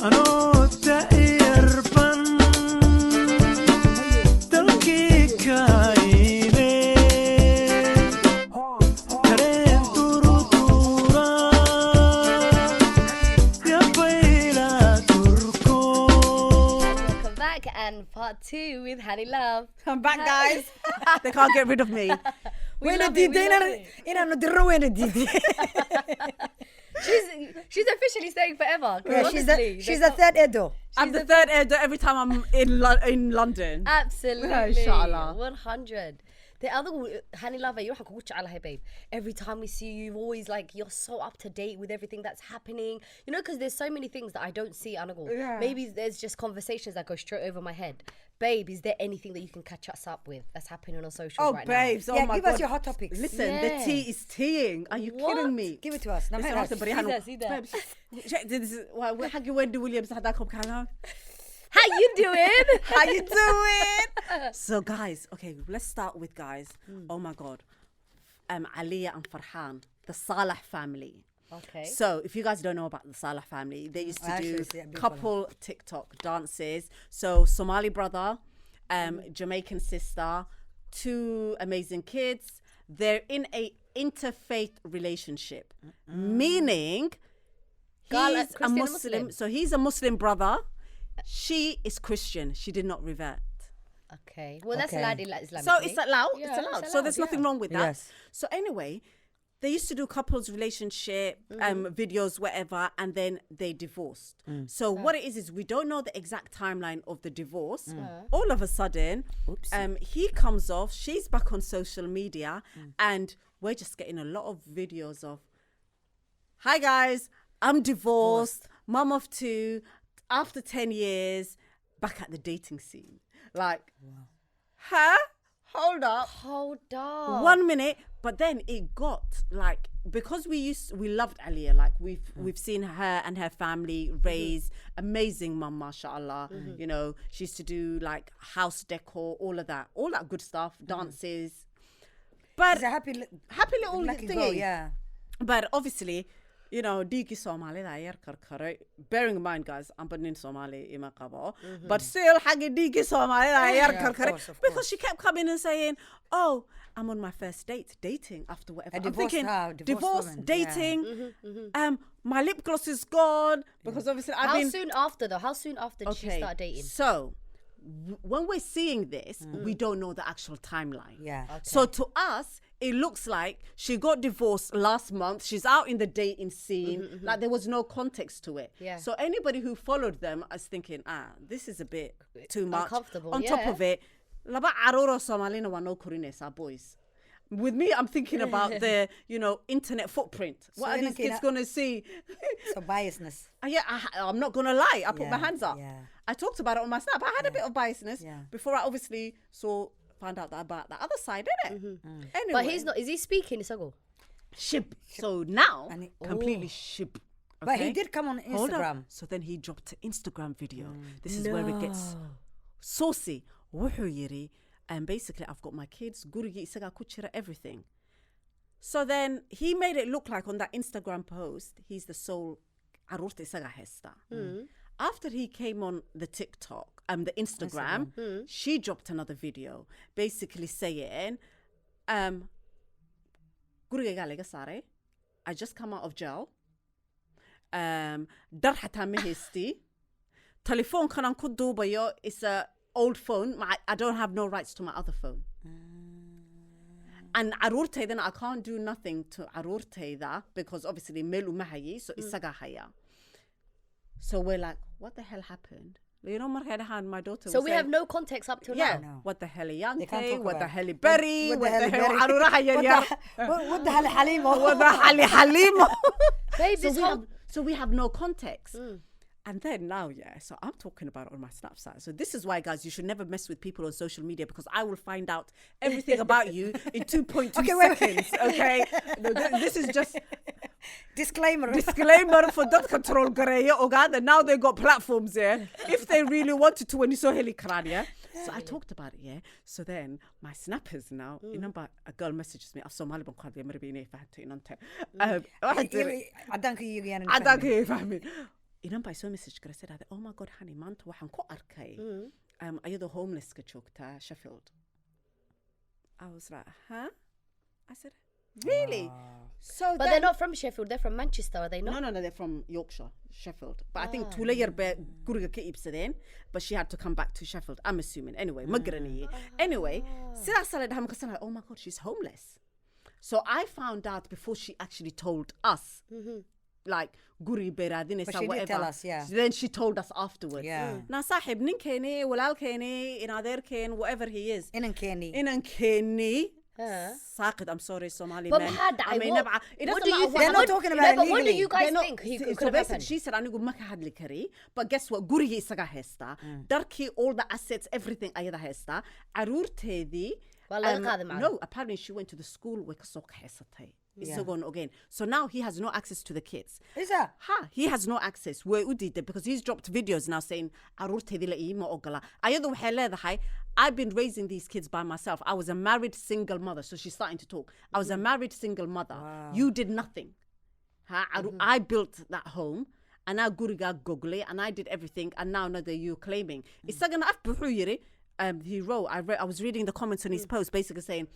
And part 2 with Honey Love. I'm back, guys. They can't get rid of me. We love it. She's officially staying forever. Yeah, she's the third Eedo. I'm the third Eedo every time I'm in London. Absolutely. Inshallah. 100. The other Honey Love, babe. Every time we see you, always like you're so up to date with everything that's happening. You know, because there's so many things that I don't see. Yeah. Maybe there's just conversations that go straight over my head. Babe, is there anything that you can catch us up with that's happening on socials right babes, now? Oh, my give God. us your hot topics. Listen, the tea is teaing. Are you kidding me? Give it to us. See that. This is Wendy Williams. How you doing? How you doing? So guys, okay, let's start with guys. Oh my God. Aliyah and Farhan, the Salah family. Okay. So if you guys don't know about the Salah family, they used to do couple TikTok dances. So Somali brother, Jamaican sister, 2 amazing kids. They're in a interfaith relationship, meaning he's a Muslim. So he's a Muslim brother. She is Christian. She did not revert. Okay. Well, that's allowed in Islam. So it's allowed. Yeah, it's allowed. So there's nothing wrong with that. Yes. So anyway, they used to do couples relationship videos, whatever, and then they divorced. So what it is we don't know the exact timeline of the divorce. All of a sudden, he comes off. She's back on social media, and we're just getting a lot of videos of, "Hi guys, I'm divorced, mum of 2. After 10 years, back at the dating scene." Like, huh? Hold up. 1 minute. But then it got like, because we loved Aliyah. Like we've seen her and her family raise amazing mum, mashallah. You know, she used to do like house decor, all that good stuff, dances. But it's a happy little thingy. Yeah. But obviously, you know, digi Somali da yar karkare. Bearing in mind, guys, I'm in Somali ima qabo. But still, hagi digi Somali da yar karkare. Because she kept coming and saying, "Oh, I'm on my first date, dating after whatever." I'm thinking, divorce, dating. My lip gloss is gone because obviously I've been. How soon after did she start dating? So, when we're seeing this, we don't know the actual timeline. Yeah. Okay. So to us, it looks like she got divorced last month. She's out in the dating scene. Like there was no context to it. Yeah. So anybody who followed them is thinking, this is a bit too much. Uncomfortable. On top of it, laba aroro Somalina wa no kurines our boys. With me, I'm thinking about the, internet footprint. What are these kids going to see? So biasness. I'm not going to lie. I put my hands up. Yeah. I talked about it on my snap. I had a bit of biasness before I obviously found out about the other side, innit? Anyway. But he's not. Is he speaking Isago? Ship. So now, completely ship. Okay? But he did come on Hold Instagram. up. So then he dropped an Instagram video. This is where it gets saucy. Wuxuu yiri, and basically I've got my kids, gurigi isaga kuchira, everything. So then he made it look like on that Instagram post, he's the sole arurta isaga hesta. After he came on the TikTok, the Instagram, she dropped another video, basically saying, guriga galega sare, I just come out of jail. Dar hata mehesti. Telephone kanan kudubayo is a old phone. I don't have no rights to my other phone. And arurte, then I can't do nothing to arurte that because obviously melu mahayi, so isaga haya. So we're like, what the hell happened? You know, my daughter. So we have no context up till now. No. What the hell Yanke? What the hell Berry? What the the hell hell What the hell Halimo? What the hell Halimo? Babe, so we have no context. And then now, so I'm talking about it on my Snapchat. So this is why, guys, you should never mess with people on social media because I will find out everything about you in 2.2 seconds, okay? No, this is just... Disclaimer for that control gareya ogada. Now they got platforms if they really wanted to when you saw heli krania. So I talked about it, So then my snappers now, you know, but a girl messages me, I've Somali ban qadi marabine fahanto inante. inan baa soo message gareysay dhahday oh my god honey maanta waxaan ku arkay ayadoo homelesska joogta Sheffield. I was like I said really? So but they're not from Sheffield, they're from Manchester, are they not? No, they're from Yorkshire, Sheffield. But I think tuula yar bay guriga ka iibsadeen, but she had to come back to Sheffield, I'm assuming. Anyway, ma garanaye. Anyway, sidaas la dhahay markaas oh my god, she's homeless. So I found out before she actually told us. Like guri beradinaysa But she whatever. did tell us, yeah. Then she told us afterwards. Yeah. Na saaxib ninkeeni walaalkeeni in adeerkeen whatever he is. Inankeeni. Saqid, I'm sorry, Somali but man. I mean, What do you think? They're not talking about but what do legally. you guys think he So could have basically, happened? she said, "Anigu ma ka hadli kari." But guess what? Gurigi isaga hesta. Darki, all the assets, everything ayada hesta. Arurteedi. Waa laga qaaday macallin. No, apparently she went to the school way ka soo kaxaysatay. Isagoon again. So now he has no access to the kids. Is that? He has no access. Way u diiday because he's dropped videos now saying arurteedi la iima ogola. Ayadu waxay leedahay I've been raising these kids by myself. I was a married single mother. So she's starting to talk. I was a married single mother. Wow. You did nothing. I built that home. And now guriga gogle and I did everything. And now that you're claiming. He wrote, I was reading the comments on his post basically saying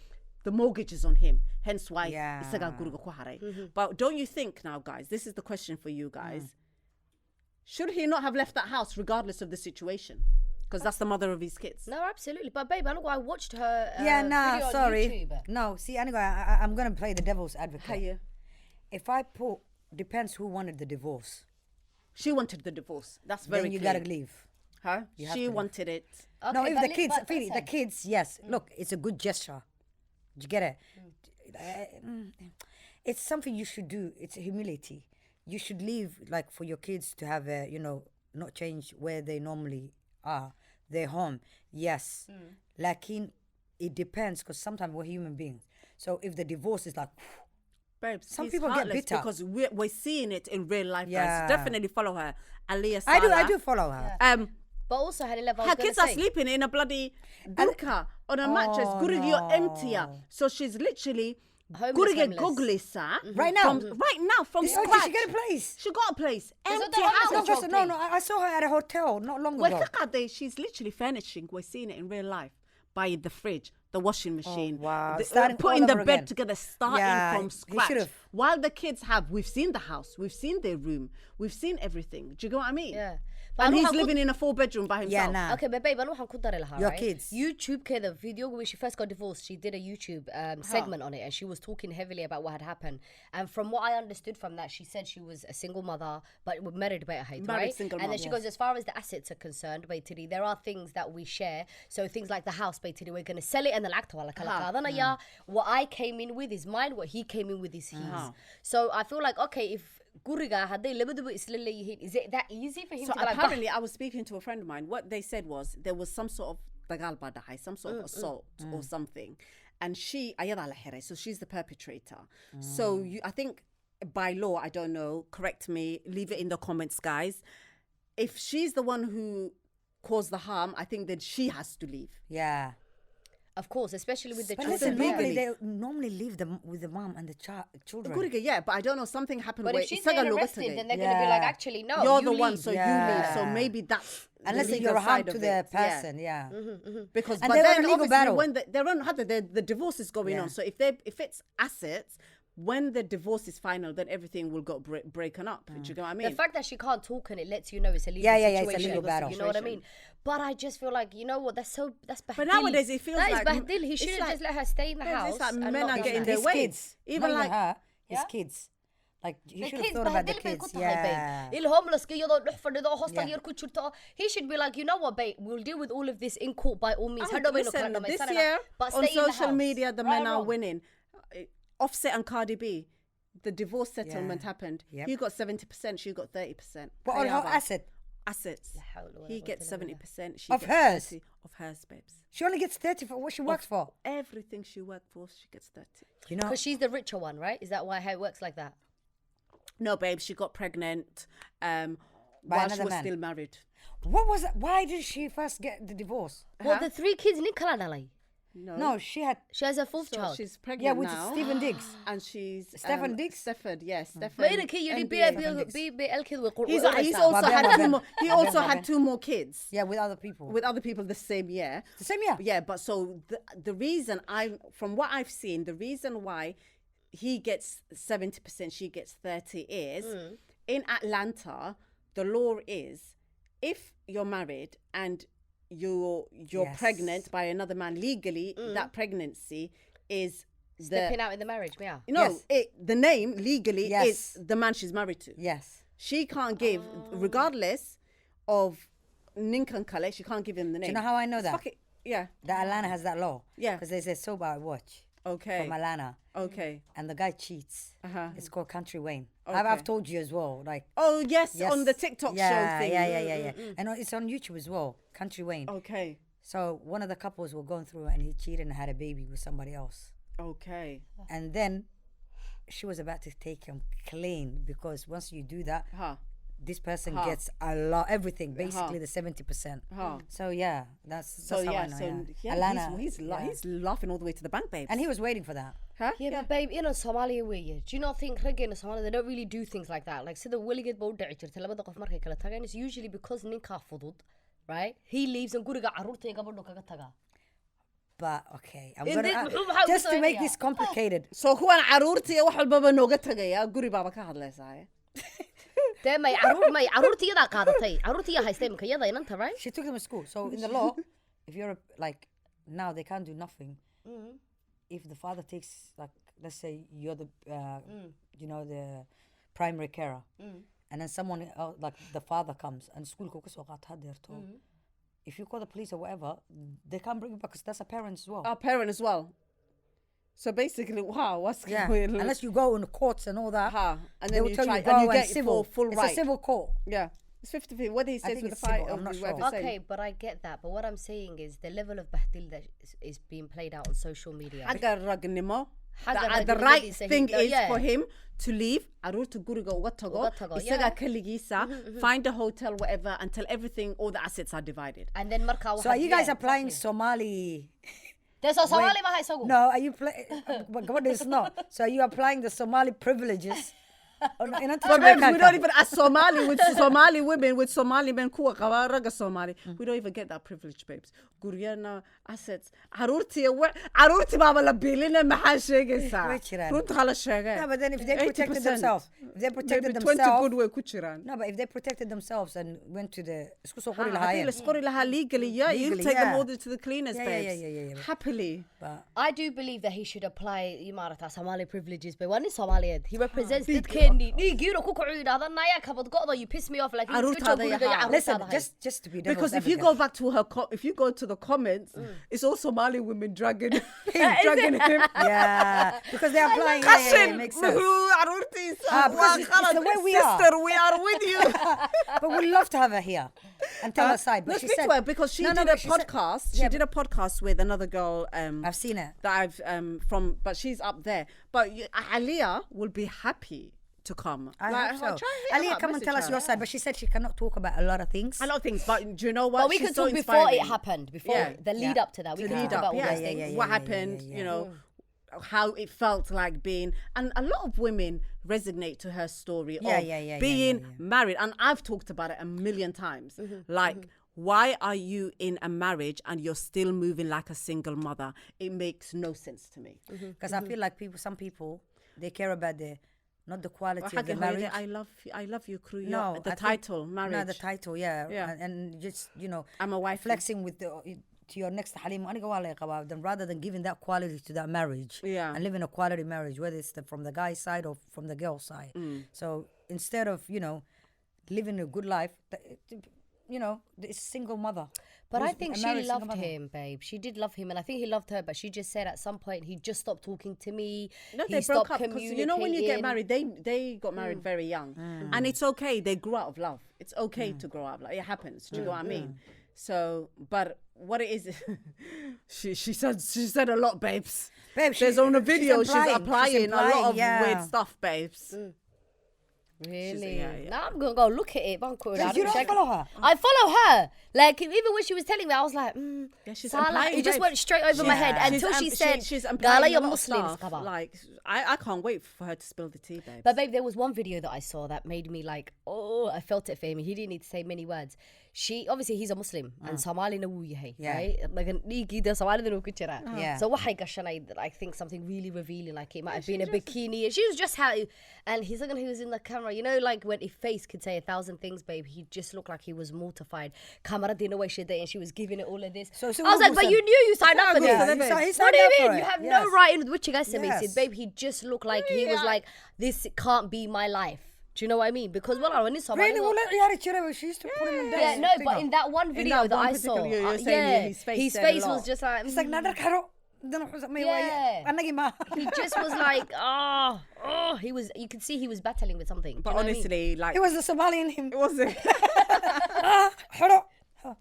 the mortgage is on him. Hence why isaga guriga ku haray. But don't you think now, guys, this is the question for you guys. Should he not have left that house regardless of the situation? Because that's the mother of his kids. No, absolutely. But babe, I watched her video sorry. on YouTube. No, see, anyway, I'm going to play the devil's advocate. Hiya. If I put, depends who wanted the divorce. She wanted the divorce. That's very Then you clear. got to leave. Huh? You have She to leave. wanted it. Okay, No, if but the kids, but Fili, the listen. kids, yes. Look, it's a good gesture. Do you get it? It's something you should do. It's humility. You should leave, like, for your kids to have a, not change where they normally are. Their home, yes. Lakin, it depends because sometimes we're human beings. So if the divorce is like, Babes, Some he's people get heartless bitter. because we're seeing it in real life, Yeah. guys. Definitely follow her. Aliyah, I Salah. do follow her. But also, Hanila, Her kids are sleeping in a bloody burqa on a mattress. Gurigi, you're emptier. So she's literally Gurigi googlisa Right now? from Oh, scratch. she get a place. She got a place. that Empty the house. homeless No, I saw her at a hotel not long ago. She's literally furnishing. We're seeing it in real life. Buying the fridge, the washing machine, wow. the- Starting putting all the over bed again. together, starting Yeah, from he scratch. should've. While the kids we've seen the house, we've seen their room, we've seen everything. Do you know what I mean? Yeah. And But he's how could- living in a 4-bedroom by himself. nah. Okay, but babe, I know how could that Your right? kids. YouTube the video when she first got divorced, she did a YouTube segment on it and she was talking heavily about what had happened. And from what I understood from that, she said she was a single mother, but married by a height, right? single and then mom, she goes, as far as the assets are concerned, basically, there are things that we share. So things like the house, basically, we're going to sell it and the what I came in with is mine, what he came in with is his. So I feel like, okay, if guriga hadday labaduba isla leeyihiin, is it that easy for him So to be like, apparently, I was speaking to a friend of mine. What they said was there was some sort of dagal badahay, some sort of assault or something, and ayada la xiray, so she's the perpetrator. So I think by law, I don't know. Correct me. Leave it in the comments, guys. If she's the one who caused the harm, I think that she has to leave. Yeah. of course, especially with the But children. listen, legally. they normally leave them with the mom and the children. Guriga, yeah, but I don't know. Something happened. But where if she's isaga getting looga arrested, tagay. then they're going to be like, Yeah. actually, no, You're you the one, leave. so you Yeah. leave. So maybe that's Unless the you're legal harm side to of the it. Yeah. person, yeah. Because And but they're then on a legal obviously battle. when they're on the divorce is going Yeah. on. So if it's assets, when the divorce is final, then everything will go breaking up. Do you know what I mean? The fact that she can't talk and it lets you know it's a legal Yeah, situation. it's a legal battle. You know what I mean? But I just feel like, you know what, that's bahdil. But nowadays it feels that like is bahdil. He it's should have like- just let her stay in the house. It's like and men not are do getting that. their His way. kids. Even Not like her, his Yeah? kids. Like, you The should have kids thought about the bahdil bay kids. ku tahay, Yeah. babe. Il homeless ka iyadoo dhex fadhido hostel Yeah. yar ku jirto. He should be like, you know what, babe, we'll deal with all of this in court by all means. Hadhow baynu kala listen, this dhamaysanayna, year but on stay in the social house. media, the Right men or are wrong? winning. Offset and Cardi B, the divorce settlement Yeah. happened. Yep. He got 70%, she got 30%. But on her Hayaba. assets, He gets 70%. She Of gets hers? 30 of hers, babes. she only gets 30 for what she works for. Everything she worked for, she gets 30. You know? Because she's the richer one, right? Is that why how it works like that? No, babe, she got pregnant while she another was man. still married. What was it? Why did she first get the divorce? Well, the 3 kids ni kala dhalay. No, she has a fourth child. She's pregnant Yeah, with now. Stephen Diggs. And she's Stephen Diggs? Stephen, yes, Stephen. ما إنك يدي He's also had two more. He also had 2 more kids. Yeah, with other people. With other people the same year. The same year? Yeah, but so the reason from what I've seen, the reason why he gets 70%, she gets 30 is in Atlanta, the law is if you're married and you're pregnant by another man legally, that pregnancy is stepping out in the marriage. Yeah. No, the name legally is the man she's married to. Yes. She can't give, regardless of Ninkan Kale, she can't give him the name. Do you know how I know that? Yeah. That Atlanta has that law. Yeah. Because there's a soap I watch. Okay. From Atlanta. Okay. And the guy cheats. It's called Country Wayne. Okay. I've told you as well. Like. Oh yes, on the TikTok show thing. Yeah. And it's on YouTube as well. Country Wayne. Okay. So one of the couples were going through and he cheated and had a baby with somebody else. Okay. And then she was about to take him clean because once you do that, this person gets a lot, everything, basically the 70%. So yeah, that's how I know. So Alana, he's laughing all the way to the bank, babe. And he was waiting for that. Yeah, but babe, in Somalia way, do you not think in Somalia they don't really do things like that? Like, so the willy get bold it's usually because ninka fudud, right? He leaves and guriga carruurta gabadho kaga taga. But okay, I'm gonna just to make this complicated. So kuwan carruurta wax walbaba nooga tagaya guri baba ka hadlaysaa. They may carruurta yada qaadatay. Carruurta ya haystay imka yada inanta, right? She took them to school. So in the law, if you're like now they can't do nothing. If the father takes, like, let's say you're the the primary carer, and then someone else, like the father comes and school if you call the police or whatever, they can't bring you back because that's a parent as well. A parent as well. So basically, wow, what's going on? Unless you go in the courts and all that, and then you try and you get civil. full right. It's a civil court. Yeah. It's 50-50. What he says with the civil, fight, I'm not sure. Okay, but I get that. But what I'm saying is the level of bahdil that is being played out on social media. The right thing is for him to leave. Find a hotel, whatever, until all the assets are divided. And then so are you guys applying Somali? There's a Somali No, are you what is not? So are you applying the Somali privileges? But babes, we don't even, as Somali, with Somali women, with Somali men, Somali, we don't even get that privilege, babes. Guriana, assets. Arurti baba la bilina mahashegesa. No, but then if they protected themselves, No, but if they protected themselves and went to the legally, you take them all to the cleaners, babes. Yeah. Happily. But I do believe that he should apply Somali privileges, but one is Somali. He represents the Kendi. You piss me off like listen, just to be because if you go back to her, if you go to the comments, it's all Somali women dragging him. Yeah, because they're applying. Yeah, makes sense. Because it's the way we are. We are with you. But we'd love to have her here and tell her side. But no, she speak said, to her because she did a podcast. She did a podcast with another girl. I've seen it. That I've but she's up there. But Aliyah will be happy to come. I hope so. Aliyah, come and tell us your side. But she said she cannot talk about a lot of things. But do you know what? But we could talk before it happened, the lead up to that. We could talk about all those things. What happened, you know, how it felt like being, and a lot of women resonate to her story of being married. And I've talked about it a million times. Why are you in a marriage and you're still moving like a single mother? It makes no sense to me. Because I feel like some people, they care about not the quality of the marriage. I love you, crew. No, the title, marriage. No, the title, and just I'm a wife. Flexing with to your next halim. Then rather than giving that quality to that marriage, and living a quality marriage, whether it's from the guy's side or from the girl's side. So instead of living a good life, it's single mother. But I think she loved him, babe. She did love him, and I think he loved her. But she just said at some point he just stopped talking to me. No, they broke up because when you get married, they got married very young, and it's okay. They grew out of love. It's okay to grow up. Like, it happens. Do you know what I mean? So, but what it is, she said a lot, babes. There's on a video she's applying a lot of weird stuff, babes. Really? Yeah. Now I'm gonna go look at it. You don't follow her. I follow her. Like even when she was telling me, I was like, she's Salah. implying It just babes. went straight over my head until she said, she's "Gala, implying you're a lot of Muslims." stuff. Like, I can't wait for her to spill the tea, babe. But babe, there was one video that I saw that made me like, I felt it for him. He didn't need to say many words. He's a Muslim and Somali na wuyahay, right? Like Somali na kuchira. Yeah. So waxay gashanay, I think something really revealing, like it might have been a bikini. She was just how, and he was in the camera. You know, like when a face could say 1,000 things, babe. He just looked like he was mortified. Camera didn't know where she did, and she was giving it all of this. So I was like, but you knew you signed up for this. What do you mean? You have no right in which you guys submitted, babe. He just looked like he was like, this can't be my life. Do you know what I mean? Because when it's Somali, she used to put him in yeah, no, but in that one video that I saw, his face was just like, it's like he just was like, you could see he was battling with something. But honestly, like it was the Somali in him. It wasn't. But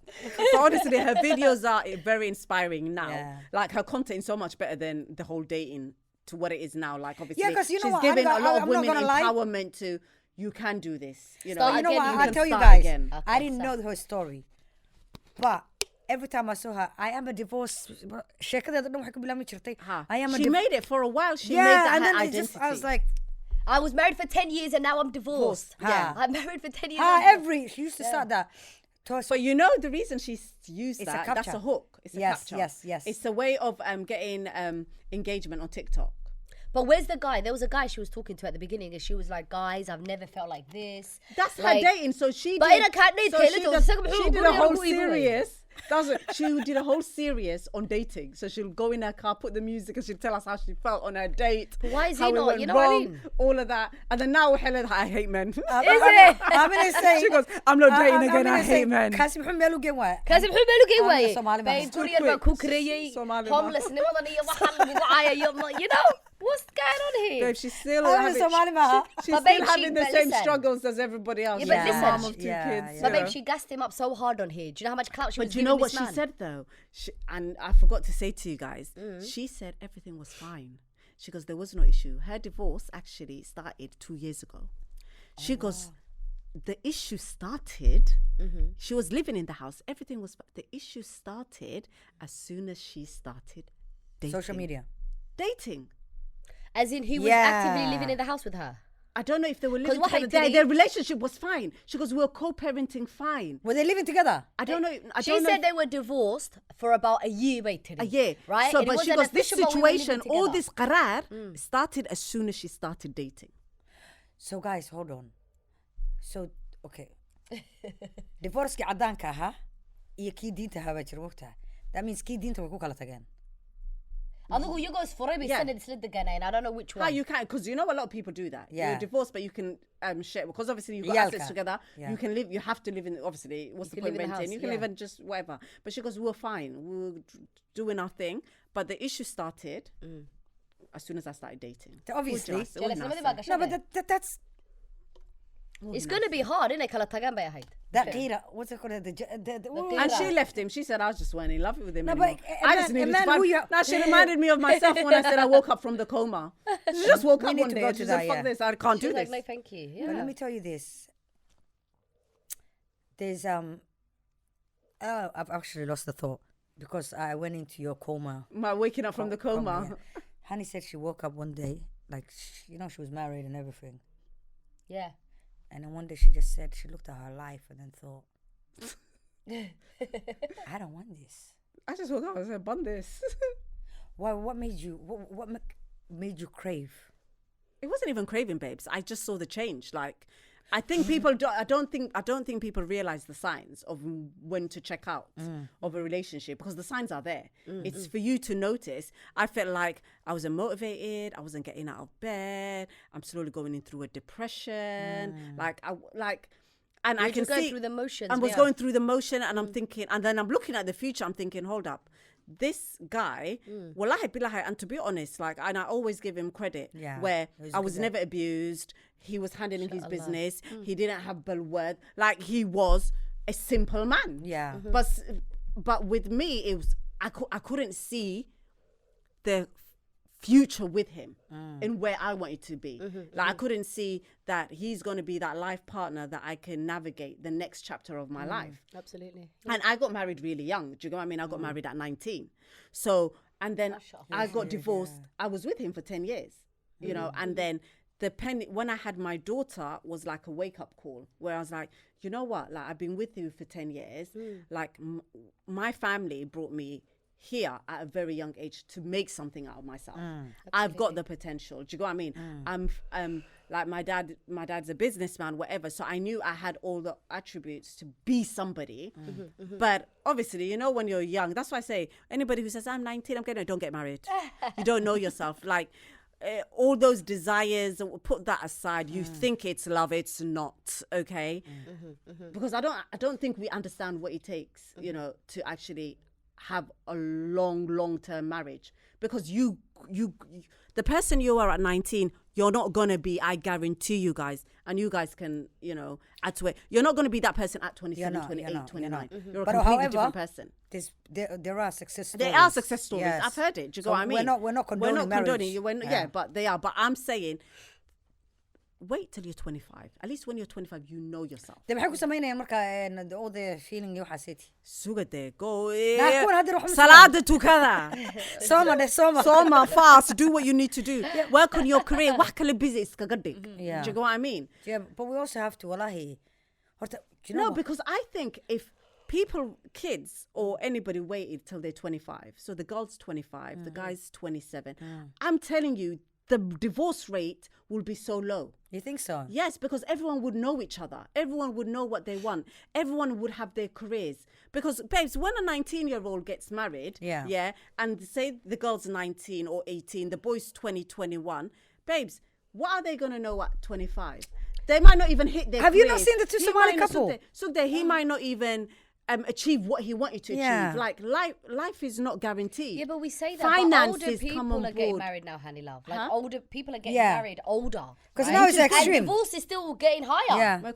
honestly, her videos are very inspiring now. Yeah. Like her content is so much better than the whole dating to what it is now. Like obviously, Yeah, 'cause you know she's what, giving a lot of I'm not women gonna lie. empowerment to you can do this. You know, Start You know again, what? you I can tell you start guys, again. I didn't know her story, but every time I saw her, I am a divorce. I am a She made it for a while. She made yeah, that and her then identity. I was like, I was married for 10 years and now I'm divorced. Yeah. I'm married for 10 years. she used to start that. But you know the reason she's used It's a that? captcha. That's a hook. It's a Yes, captcha. yes. It's a way of getting engagement on TikTok. But where's the guy? There was a guy she was talking to at the beginning and she was like, guys, I've never felt like this. That's like, her dating. So she But did, in a cat need so to she, little- does, second- she did a whole Boy, boy. series. She did a whole series on dating. So she'll go in her car, put the music, and she'll tell us how she felt on her date. But why is how he it not? went You know what I wrong, mean? all of that. And then now Helen, I hate men. Is it? I'm gonna say. She goes, I'm not dating again. I hate men. Kasi muxuu meel u geen waaya. Kasi muxuu meel u geen waaye? Somali ma Babe, haysto. gurigan baa ku kareeyay. Somali ma. Homelessnimadan iyo waxaan lagu caayayo. You know? What's going on here? Babe, she's still I'm having, Somali ma. she's But still babe, having the but same listen. struggles as everybody else. Yeah, but She's a listen. mom of two Yeah, kids. yeah. But you babe, know. she gassed him up so hard on here. Do you know how much clout she was But do you giving know what this she man? said though? And I forgot to say to you guys, she said everything was fine. She goes, there was no issue. Her divorce actually started 2 years ago. She goes, the issue started, she was living in the house. Everything was, the issue started as soon as she started dating. Social media. Dating. As in he was Yeah. actively living in the house with her. I don't know if they were living what together. did he- Their relationship was fine. She goes, we were co-parenting fine. Were they living together? I don't know. She said they were divorced for about a year, a year. right? So, And it but she wasn't goes, this official, but we were living situation, all together. this qarar started as soon as she started dating. So guys, hold on. So okay. Divorce-kii cadaanka ahaa iyo kii diinta ahaa baa jira mogtahay. That means kii diinta way ku kala tageen. Adigu you guys forever sanad isla deganayeen. I don't know which How one. you can, because you know a lot of people do that. Yeah. You're divorced, but you can share, because obviously you've got Yalka. assets together. Yeah. You can live, you have to live in, obviously, what's the can point live in the renting? house, You can yeah. live in just whatever. But she goes, we were fine. We were doing our thing. But the issue started as soon as I started dating. Obviously. No, but that's It's going to be hard, isn't it? Kala tagan bay ahayd. that ghira. What's it called? And she left him. She said, I just weren't in love with him No, anymore. but I just a needed man to find... who you- Now, she reminded me of myself when I said I woke up from the coma. She just woke We up need one to day go and to she said, that, fuck yeah. this, I can't She do was this. like, no, thank you. But Yeah. let me tell you this. There's I've actually lost the thought because I went into your coma. My waking up from the coma. Yeah. Honey said she woke up one day, like she was married and everything, Yeah. and then one day she just said she looked at her life and then thought, I don't want this. I just woke up and said, bun this. Why? What made you? What made you crave? It wasn't even craving, babes. I just saw the change. Like, I think people I don't think people realize the signs of when to check out of a relationship, because the signs are there. It's for you to notice. I felt like I wasn't motivated. I wasn't getting out of bed. I'm slowly going in through a depression. And I can just going see through the motions, I was yeah. going through the motion, and I'm thinking, and then I'm looking at the future. I'm thinking, hold up. This guy, wallahi billahi, and to be honest, like, and I always give him credit, Yeah, where he's I was good. never abused. He was handling his Inshallah. business. He didn't have balwad. Like, he was a simple man. Yeah. But with me, it was I couldn't see the future with him in where I want it to be. I couldn't see that he's going to be that life partner that I can navigate the next chapter of my life. Absolutely. And I got married really young. Do you know what I mean? I got married at 19. So, and then I got divorced. I was with him for 10 years, you know, and then when I had my daughter was like a wake up call where I was like, you know what? Like, I've been with you for 10 years. Like my family brought me here at a very young age to make something out of myself. I've got the potential. Do you know what I mean? I'm like my dad's a businessman, whatever. So I knew I had all the attributes to be somebody. But obviously, you know, when you're young, that's why I say anybody who says I'm 19, don't get married. You don't know yourself. Like all those desires, put that aside. You think it's love, it's not. Okay, because I don't think we understand what it takes, you know, to actually have a long-term marriage, because you the person you are at 19, you're not gonna be, I guarantee you guys, and you guys can, you know, add to it, you're not gonna be that person at 27, 28, 29. You're a completely different person. There are success stories. There are success stories. Yes. I've heard it. Do you So know what I mean? we're not condoning marriage. Yeah, but they are. But I'm saying, wait till you're 25. At least when you're 25, you know yourself. ده بحكوا سمينا مركا all the feeling you حسيتي. Sugade, go. نكون هذا روح Salad together. Soma. Soma fast. Do what you need to do. Work on your career. Wakale busy. Yeah. Do you know what I mean? Yeah, but we also have to wallahi. No, because I think if kids or anybody waited till they're 25, so the girl's 25, the guy's 27, I'm telling you, the divorce rate will be so low. You think so? Yes, because everyone would know each other. Everyone would know what they want. Everyone would have their careers. Because, babes, when a 19-year-old gets married, and say the girl's 19 or 18, the boy's 20, 21, babes, what are they going to know at 25? They might not even hit their Have careers. you not seen the two Somali couple? So that he might not even achieve what he wanted to achieve. Like life is not guaranteed. Yeah, but we say that. Finances but older people come on are getting board. married now, honey love. Like older people are getting married older. Because now it's extreme. And divorce is still getting higher. Yeah.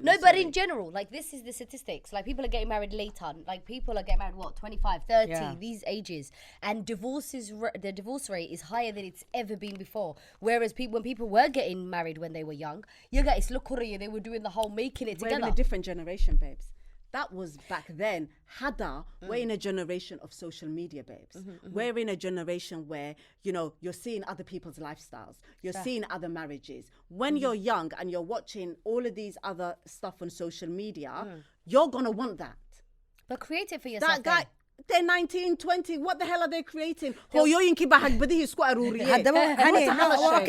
No, but in general, like this is the statistics. Like people are getting married later. Like people are getting married 25, 30, these ages, and the divorce rate is higher than it's ever been before. Whereas when people were getting married when they were young, you guys look they were doing the whole making it together. We're in a different generation, babes. That was back then. We're in a generation of social media, babes. We're in a generation where, you know, you're seeing other people's lifestyles. You're seeing other marriages. When you're young and you're watching all of these other stuff on social media, you're going to want that. But create it for yourself. That guy, they're 19, 20. What the hell are they creating? Okay,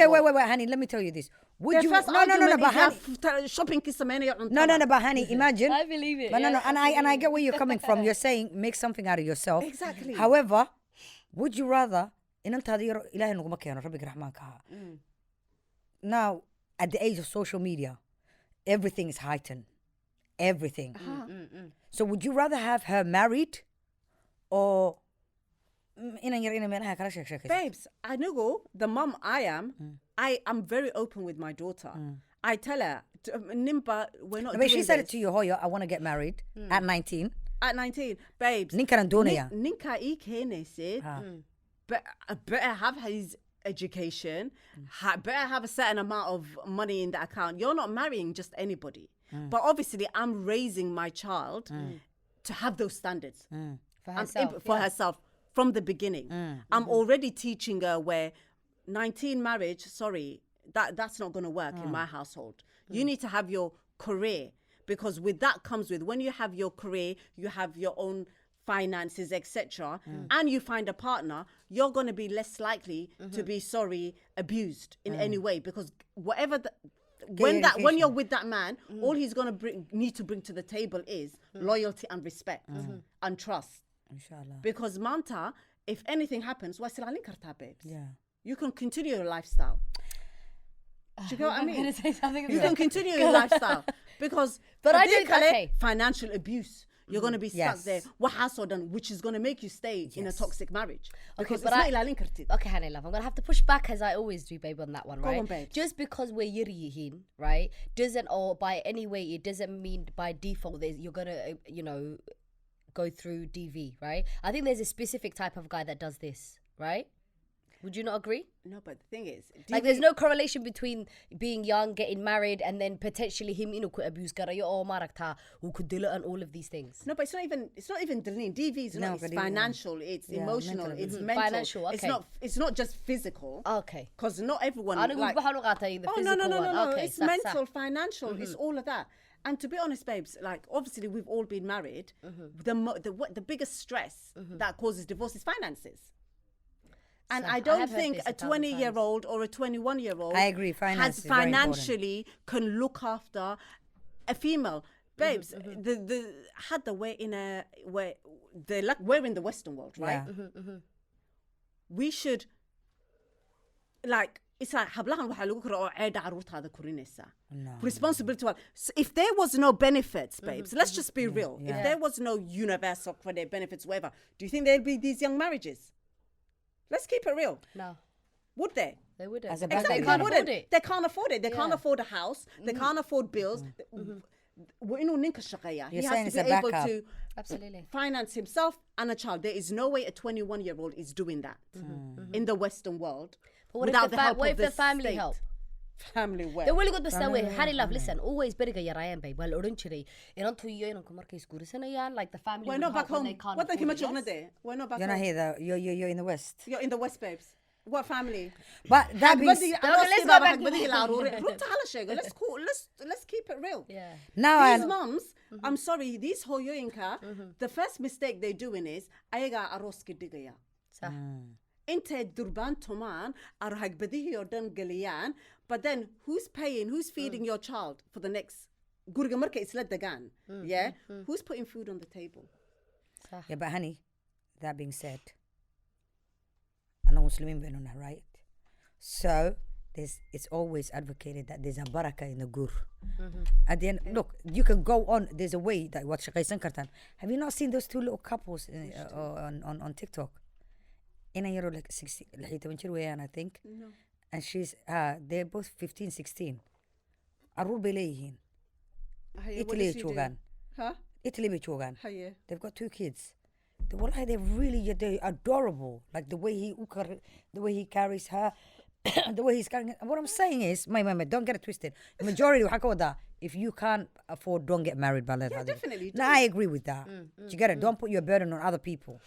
wait, honey, let me tell you this. Would you? No, but honey. Shopping But honey, imagine. I believe it. But no, and I get where you're coming from. You're saying make something out of yourself. Exactly. However, would you rather now at the age of social media, everything is heightened. Everything. So would you rather have her married or babes, I know the mom I am very open with my daughter. I tell her, Nimpa, we're not doing she said this. it to you, Hoya, I want to get married at 19. At 19, babes. Ninka better have his education, better have a certain amount of money in the account. You're not marrying just anybody. But obviously, I'm raising my child to have those standards. For herself from the beginning. I'm already teaching her where 19 marriage, that's not going to work in my household. You need to have your career, because with that comes with, when you have your career, you have your own finances, etc., and you find a partner, you're going to be less likely to be abused in any way, because whatever when you're with that man, all he's going to need to bring to the table is loyalty and respect and trust. Inshallah. Because Manta, if anything happens, babes. Yeah. You can continue your lifestyle. Do you know what I mean? You can continue your lifestyle. Because I do financial abuse. You're going to be stuck there. Which is going to make you stay in a toxic marriage. Because okay, honey love, I'm going to have to push back as I always do, babe, on that one, right? Go on, babe. Just because we're yirihin, right, doesn't, or by any way, it doesn't mean by default you're going to, go through DV, right? I think there's a specific type of guy that does this, right? Would you not agree? No, but the thing is, Like there's no correlation between being young, getting married, and then potentially him could abuse garayo or marakta who could do it and all of these things. No, but it's not even deleting. DV is No, not. but It's financial. It's emotional. mental It's abuse. mental. Financial, okay. It's not just physical. Okay. Because not everyone. I Like, the physical no. one. Okay, It's صح, mental, صح. financial. It's all of that. And to be honest, babes, like obviously we've all been married. The biggest stress that causes divorce is finances. And صح. I I don't have heard think this a 1,000 times. 20-year-old or a 21-year-old I agree, finance has is very important. financially can look after a female. Babes, the had the way in a where they like we're in the Western world, right? Yeah. We should like it's like hablahan waxa lagu koro oo ceeda caruurtaada korinaysa. No. Responsibility. So if there was no benefits, babes, let's just be real. Yeah. If there was no universal credit benefits, whatever, do you think there'd be these young marriages? Let's keep it real. No, Would they? they wouldn't. As a Because backup they plan. can't They afford wouldn't. it. They can't afford it. They can't Yeah. afford a house. They can't afford bills. وإنه ninka shaqeeya. He You're has saying to it's be a able backup. to Absolutely. finance himself and a child. There is no way a 21-year-old is doing that in the Western world But what without if the, the help what of if the the family state. help? Family well. They're really good basta way. Honey love, listen, always beriga yarayaan bay. Well, oran jiray inantu iyo inanku markay isguursanayaan, like the family We're would not back help when home. they can't What the afford it, kimachogna yes? there? We're not back You're not home. here though. You're in the West. You're in the West, babes. What family? But that being Let's go back let's keep it real. Yeah. now These mums, I'm sorry, these hoyoinka, the first mistake they're doing is ayaga aros kidigaya. صح. Inte durban toman arhag badihi or dan galiyan, but then who's paying, who's feeding your child for the next gurga marka isla dagan? Yeah? Who's putting food on the table? yeah, but honey, that being said, I know Muslimin benuna, right? So it's always advocated that there's a barakah in the gur. At the end, look, you can go on. There's a way that what shaqaysan kartan. Have you not seen those two little couples on TikTok? In a year like 60, I think. No. And she's they're both 15, 16. Arur beleyihin. Italy joogan. Huh? Italy bay joogan. Haye. They've got 2 kids. Wallahi, they're adorable. Like the way he carries her, the way he's carrying. What I'm saying is, my don't get it twisted. The majority if you can't afford, don't get married. Yeah, definitely. Now I agree with that. You get it. Don't put your burden on other people.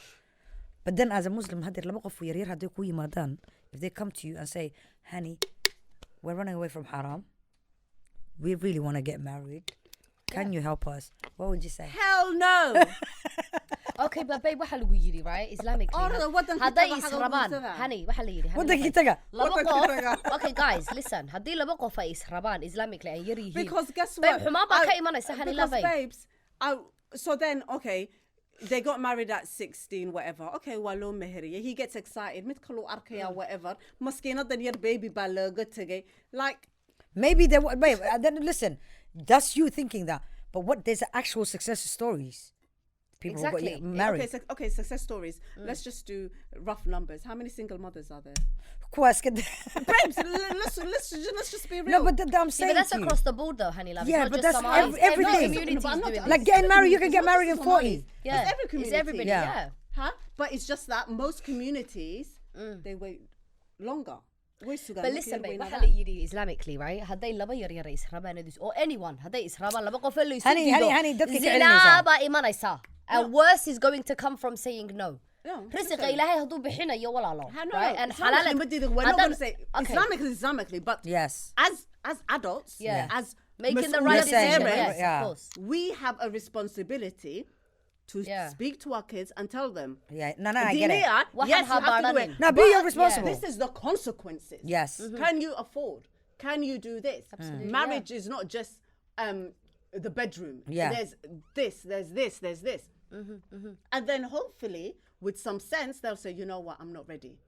But then as a Muslim, if they come to you and say, honey, we're running away from haram. We really want to get married. Can you help us? What would you say? Hell no. Okay, but babe, waxa lagu yiri, right? Islamically. Oh, no, wadanka Hadday taga waxa israbaan. lagu guursadaa. Honey, waxa la yiri. Wadankii taga. Laba qof. Okay, guys, listen. Haddii laba qof ay israbaan Islamically ay yar yihiin. Because guess Babe, what? xumaan baa ka imanaysa, honey, Because love. babes, so then, okay, they got married at 16, whatever. Okay, walo meheriya. He gets excited. Mid kalu arkaya, whatever. Maskinadan yar baby ba laga tagay. Like, Maybe they were, babe, then listen, that's you thinking that. But what, there's actual success stories. People who Exactly. got married. okay, success stories. Let's just do rough numbers. How many single mothers are there? Babes, let's just be real. no, but I'm Yeah, saying but that's to you, across the board though, honey love. Yeah, It's not but just that's Somali. everything. Community No, but I'm is not- doing like this. getting married, you can It's get not married in just Somalis. 40. Yeah. It's every community. It's everybody, Yeah. yeah. Huh? But it's just that most communities, they wait longer. But listen, babe, waxa la yiri Islamically, right? Hadday laba yar yar israbaan or anyone, hadday israbaan laba qof la isu Honey, dadka ka zina celinaysa. baa imanaysa. And worse is going to come from saying no. No, Risiqa Ilaahay hadduu bixinayo walaalo, No, right? And Islamically, we're not going to say okay. Islamically, but Yes. as adults, Yeah. as Making the Muslim right You're saying, decision, parents, yes, yeah. of course. we have a responsibility to Yeah. speak to our kids and tell them. Yeah, no, I get it. Dinia, Waxaan yes, you have to do habaaranin. it. Now be but responsible. This is the consequences. Yes. Can you afford? Can you do this? Absolutely, Marriage is not just the bedroom. Yeah. There's this. And then hopefully, with some sense, they'll say, you know what, I'm not ready.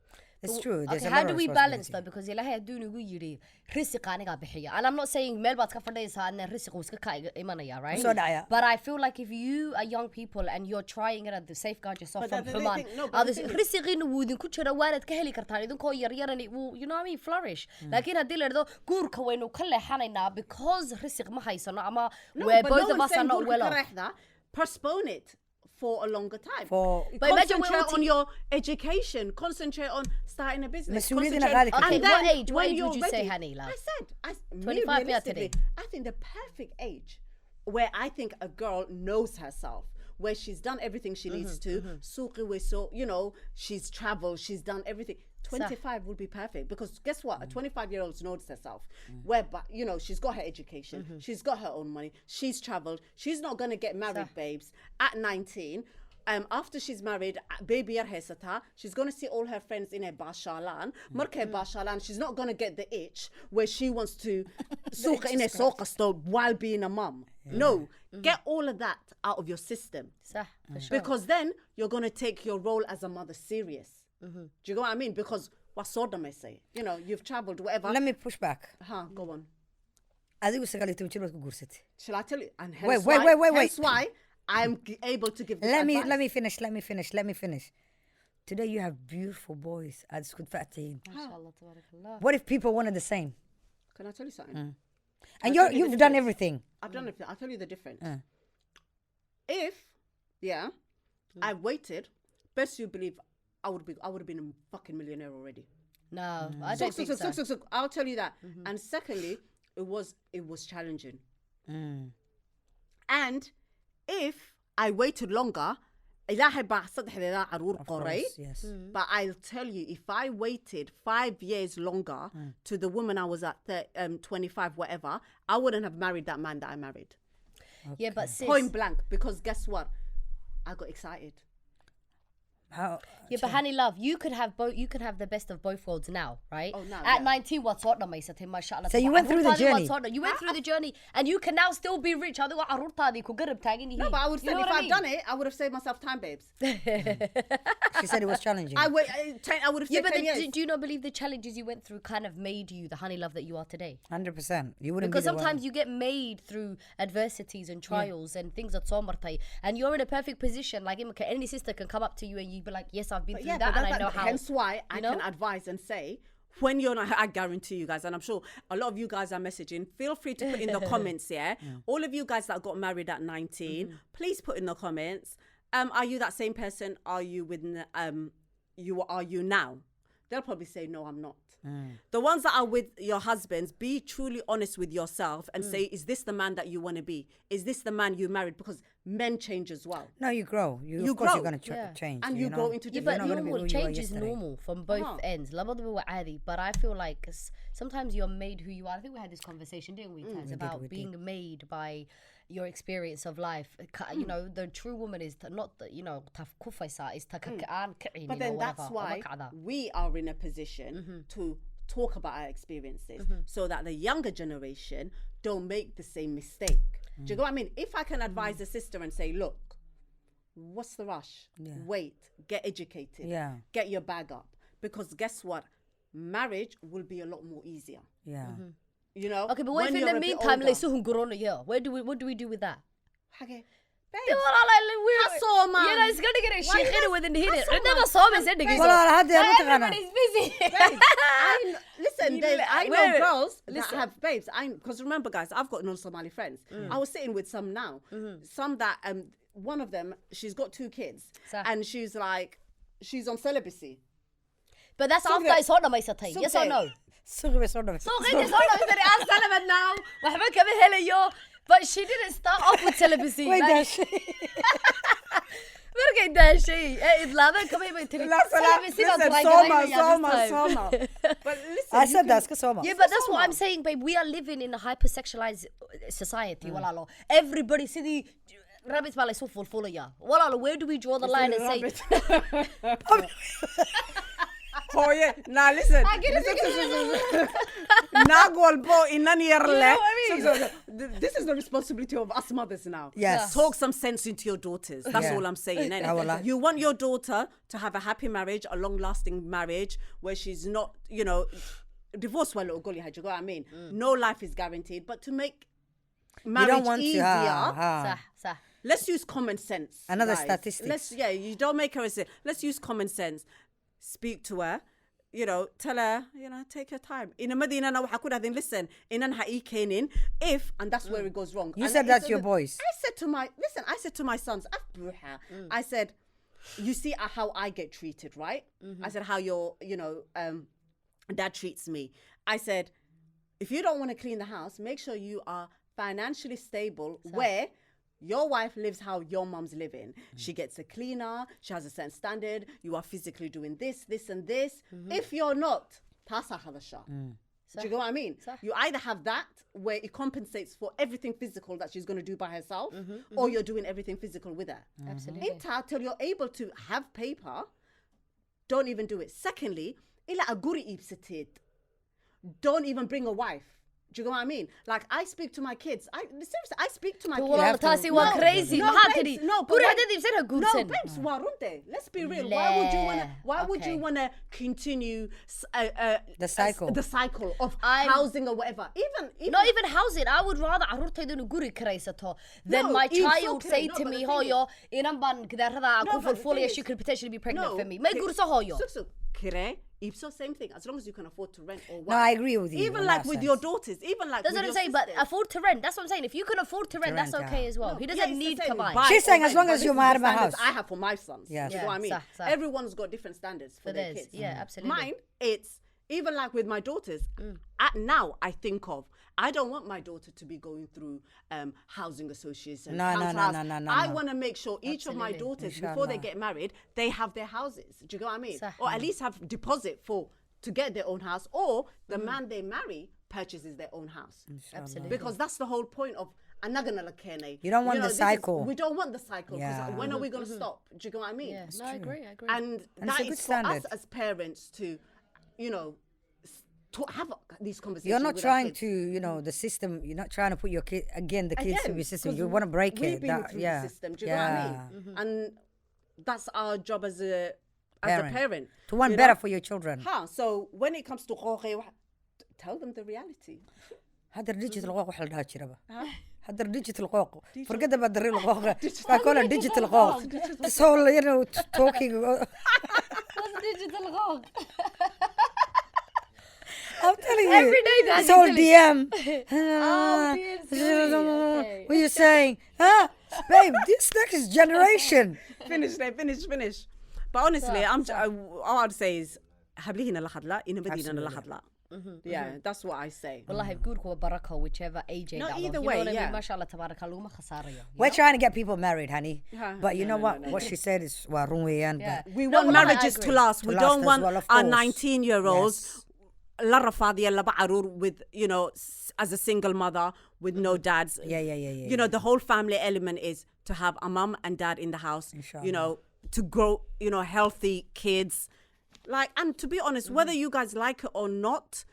It's true. There's Okay, a how lot do of we balance though? responsibility. Because Ilaahay hadduu nagu yiri risiqa aniga bixiya. And I'm not saying meel baad ka fadhaysaa and then risiq iska ka imanaya, right? Soo dhacaya. But I feel like if you are young people and you're trying it to safeguard yourself But from the xumaan, thing- no, but the thing is- risiqiina wuu idinku jira waanad ka heli kartaan idinkoo yaryar and it will, you know what I mean, flourish. Laakiin haddii la dhahdo guurka waynu ka leexanaynaa because risiq ma haysano ama No, where but both no of one's us are saying not gurka well off. karehda. Postpone it for a longer time. But imagine we're concentrate all on your education. Concentrate on starting a business. مسؤولية Concentrate- غالية. Okay, and what then age? What when age you're would you say, ready- honey, love? I said, 25 yeah, realistically, today. I think the perfect age where I think a girl knows herself, where she's done everything she needs to, you know, she's traveled, she's done everything. 25 would be perfect, because guess what? A 25-year-old knows herself. Whereby, you know, she's got her education, she's got her own money, she's traveled, she's not gonna get married, babes, at 19. After she's married, baby hesata, she's gonna see all her friends in a bashalan. Marke bashalan, she's not gonna get the itch where she wants to soak in a soca store while being a mum. No, get all of that out of your system. صح, for sure. Because then you're gonna take your role as a mother serious. Do you know what I mean? Because what sort of I say? You know, you've traveled, whatever. Let me push back. Go on. adigu sagaal iyo toban jir waad ku guursatay. Shall I tell you? And Wait, hence wait, why, wait. hence why I'm able to give this Let me advice. let me finish. Today you have beautiful boys. Aad isku dfactihiin. MashaAllah, tabarakallah. What if people wanted the same? Can I tell you something? And I'll tell you you've the done difference. everything. I've done everything. I'll tell you the difference. If, I waited, best you believe I would have been a fucking millionaire already. No, I don't think so. So. I'll tell you that. And secondly, it was challenging. And if I waited longer, Of course, yes. but I'll tell you, if I waited 5 years longer to the woman I was at 25, whatever, I wouldn't have married that man that I married. Yeah, but sis, Point blank. Because guess what? I got excited. How? yeah, but honey, love, you could have both. You could have the best of both worlds now, right? Oh, now, At yeah. 19, what's what? mashallah. So you went through the journey. You went through the journey, and you can now still be rich. No, but I would say if I'd done it, I would have saved myself time, babes. She said it was challenging. I would have Yeah, said but 10 years. do you not believe the challenges you went through kind of made you the honey love that you are today? 100%. You wouldn't Because be the one. sometimes you get made through adversities and trials and things that somartai, and you're in a perfect position. Like any sister can come up to you and you'd be like, "Yes, I've been through Yeah, that, but and I know how." hence why I know? can advise and say, when you're not, I guarantee you guys, and I'm sure a lot of you guys are messaging, feel free to put in the comments, all of you guys that got married at 19, please put in the comments, are you that same person? Are you are you now? They'll probably say, no, I'm not. The ones that are with your husbands, be truly honest with yourself and say, is this the man that you want to be? Is this the man you married? Because men change as well. No, you grow. You of course grow. you're going to Yeah. change. And you know? grow into Yeah, different... but not gonna be normal who you were change is yesterday. normal from both ends. But I feel like sometimes you're made who you are. I think we had this conversation, didn't we, Taz, about we being made by your experience of life. You know, the true woman is not, is But then that's why we are in a position to talk about our experiences so that the younger generation don't make the same mistake. Do you know what I mean? If I can advise a sister and say, look, what's the rush? Wait, get educated. Get your bag up. Because guess what? Marriage will be a lot more easier. Yeah. You know? Okay, but what if when in you're the a bit meantime, older. what do we do with that? Okay. You know, it's gonna get a Why shit not? within here. That's so Never much. saw me That's sending very- it. Well, Everybody's busy. Listen, I know wait. girls that Listen. have babes. Because remember, guys, I've got non-Somali friends. I was sitting with some now. Some that one of them, she's got 2 kids, and she's on celibacy. But that's So after good. it's hot on my satay. So Yes or good. no? So it's not So it's hot on my I'm celibate now. وحبا كمان هلا يو. But she didn't start off with celibacy. Wait, like, that shit. مرقى ده شيء. لا ده كمان بيتري. Celibacy not like Soma. But listen, I said that's because Yeah, but that's what I'm saying, babe. We are living in a hypersexualized society. Walalo. Everybody see the rabbits by like so full ya. Walalo, where do we draw the line and say? Oh yeah. Now listen. This is the responsibility of us mothers now. Yes. Talk some sense into your daughters. That's Yeah. all I'm saying. innit? Wallah. You want your daughter to have a happy marriage, a long-lasting marriage where she's not, divorce well or gully. Do you know what I mean? No life is guaranteed, but to make marriage easier. صح صح. Let's use common sense. Another guys. statistics. You don't make her say. Let's use common sense. Speak to her. you know, tell her, you know, take your time. In a Medina, now I could have been, listen, in an ha'i if, and that's where it goes wrong. You And said I that's your boys. I said to my sons, I said, you see how I get treated, right? I said, how your, you know, dad treats me. I said, if you don't want to clean the house, make sure you are financially stable where your wife lives how your mom's living. She gets a cleaner, she has a certain standard, you are physically doing this, this and this. If you're not, tasa hadasha. Do you know what I mean? You either have that where it compensates for everything physical that she's going to do by herself, or you're doing everything physical with her. Absolutely. Till you're able to have paper, don't even do it. Secondly, ila aguri ibsatit. Don't even bring a wife. Do you know what I mean? Like, I speak to my kids. Seriously, I speak to my kids. والله تاسي No, crazy. no, ما babes, تدري. no, but قولي what- هذا بسرها No, قولتن. babes, warunte. Let's be real. لا. Why would you Okay. want to continue The cycle. the cycle of I'm- housing or whatever? Even Not even housing. I would rather عرورتي دون guri كريسته than No, my it's child okay. say No, to but me, the thing "Hoyo, inam ban كذا هذا No, أكون but the full thing she is- could potentially be pregnant No, for me." ما يقول هوyo. So, kire, ipso, same thing. As long as you can afford to rent or what. No, I agree with you. Even in like that with sense. your daughters, even like That's with what I'm your saying. But sisters. afford to rent. That's what I'm saying. If you can afford to rent, that's rent, okay yeah. as well. No, He yeah, doesn't it's the need same. combine. Buy She's or saying as rent, long but as this you is the marry my standards house. I have for my sons. Yes. Do you know what I mean? Sah, sah. Everyone's got different standards for their theirs, kids. yeah, absolutely. Mine, it's even like with my daughters. Now I think of, I don't want my daughter to be going through housing association. No, no, council no, house. no, no, no, I no. want to make sure each of my Absolutely. daughters, before they Inshallah. get married, they have their houses. Do you know what I mean? Sah. Or at least have deposit to get their own house, or the man they marry purchases their own house. Absolutely. Because that's the whole point of anagana lakene. You don't want the this is- cycle. we don't want the cycle because Yeah. when are we going to stop? Do you know what I mean? Yeah, no, I agree. I agree. And it's that a good is for us standard. as parents to, you know, to have these conversations. You're not with our trying kids. to, you know, the system. You're not trying to put your kid again. The kids to Again, your system. 'cause You want to break we've it. been through the system. Do you know what I mean? And that's our job as a parent. To want you better know? for your children. So when it comes to tell them the reality. هذا الديجيتال غوق وحل لها شربة. هذا الديجيتال غوق. Forget about the real غوق. I call it digital غوق. This whole, you know, talking. What's digital wrong? I'm telling you. Every day that This you whole tell DM. DM's okay. What are you saying? Huh? Babe, this next generation. finish. But honestly, all I'd say is حبليهن لحظة إن بدينا لحظة. Yeah, that's what I say. والله بقولك وبركة whichever age No, يقعدون. either You know way, what I mean? yeah. ما شاء الله تبارك الله وما خسارة. We're trying to get people married, honey. But you No, know no, what? no, What no. she said is wrong. Yeah. We No, want والله I marriages agree. to last. We To don't last as want well, of our course. 19-year-olds Lara Fadia Laba Arur with, you know, as a single mother with no dads. Yeah. You know, the whole family element is to have a mom and dad in the house, Inshallah. you know, to grow, you know, healthy kids. Like, and to be honest, whether you guys like it or not,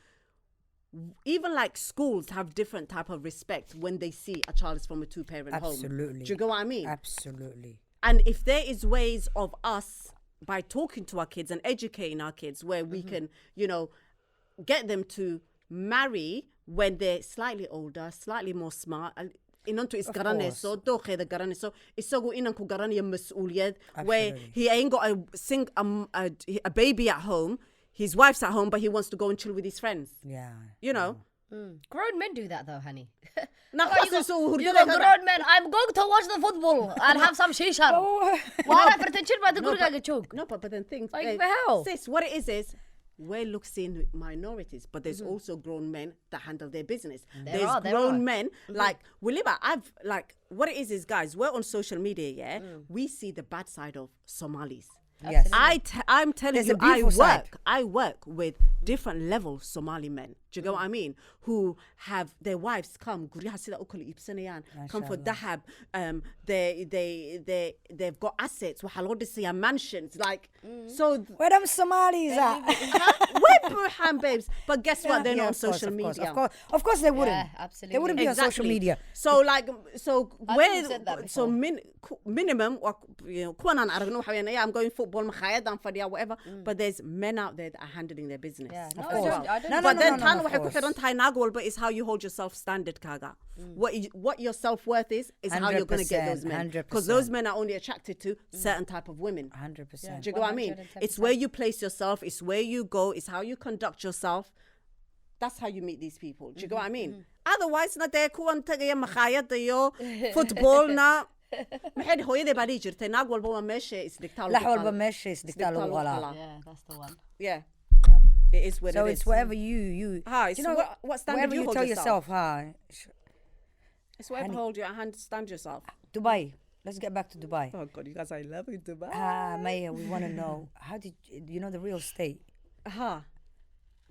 even like schools have different type of respect when they see a child is from a two-parent home. Absolutely. Do you know what I mean? Absolutely. And if there is ways of us, by talking to our kids and educating our kids, where we can, you know, get them to marry when they're slightly older, slightly more smart. Inanto is garane so do the garane so isago inanku garane mas'uliyad where he ain't got a baby at home, his wife's at home, but he wants to go and chill with his friends. Yeah. You know. Grown men do that though, honey. Now, you got grown men. I'm going to watch the football and have some shisha. Wala pretensyon ba the gurga choke. No, but then things Like, the hell? sis, what it is we're looking minorities, but there's also grown men that handle their business. There are. Grown men like Wiliba. I've like what it is guys. We're on social media. Yeah, we see the bad side of Somalis. Yes. I'm telling There's you, a beautiful side. I work with different level Somali men. Do you get what I mean? Who have their wives come come for dahab. They've got assets. Mansions. Like so. Where them Somalis at? Where babes. But guess what? They're not on social media. Of course they wouldn't. Yeah, absolutely. They wouldn't be on social media. So like, I've said that before. minimum, kuwan aan aragno waxa weeyaan, I'm going football, makhaayadaan fadhiya, whatever. But there's men out there that are handling their business. Yeah, no, as I well. don't- I don't- No, But then no, tan of waxay ku course. xiran tahay naag walba is how you hold yourself standard, kaga. What your self-worth is how you're going to get those men. 100%. Because those men are only attracted to certain type of women. 100%. Do you get what I mean? It's where you place yourself, it's where you go, it's how you conduct yourself. That's how you meet these people. Do you get what I mean? Otherwise, na dee kuwan tagaya makhaayada iyo football na maxay hooyaday baa dhihi jirtay naag walba waa meesha isdhigtaa Lax walba meesha isdhigtaa lagu qalaa. qalaa. Yeah, that's the one. Yeah. It is what So it it's is. whatever you It's you know, what standard whatever you you hold tell yourself. It's whatever Honey. hold your hand, stand yourself. Dubai. Let's get back to Dubai. Oh God, you guys, I love you, Dubai. Maya, we want to know, how did you know the real estate?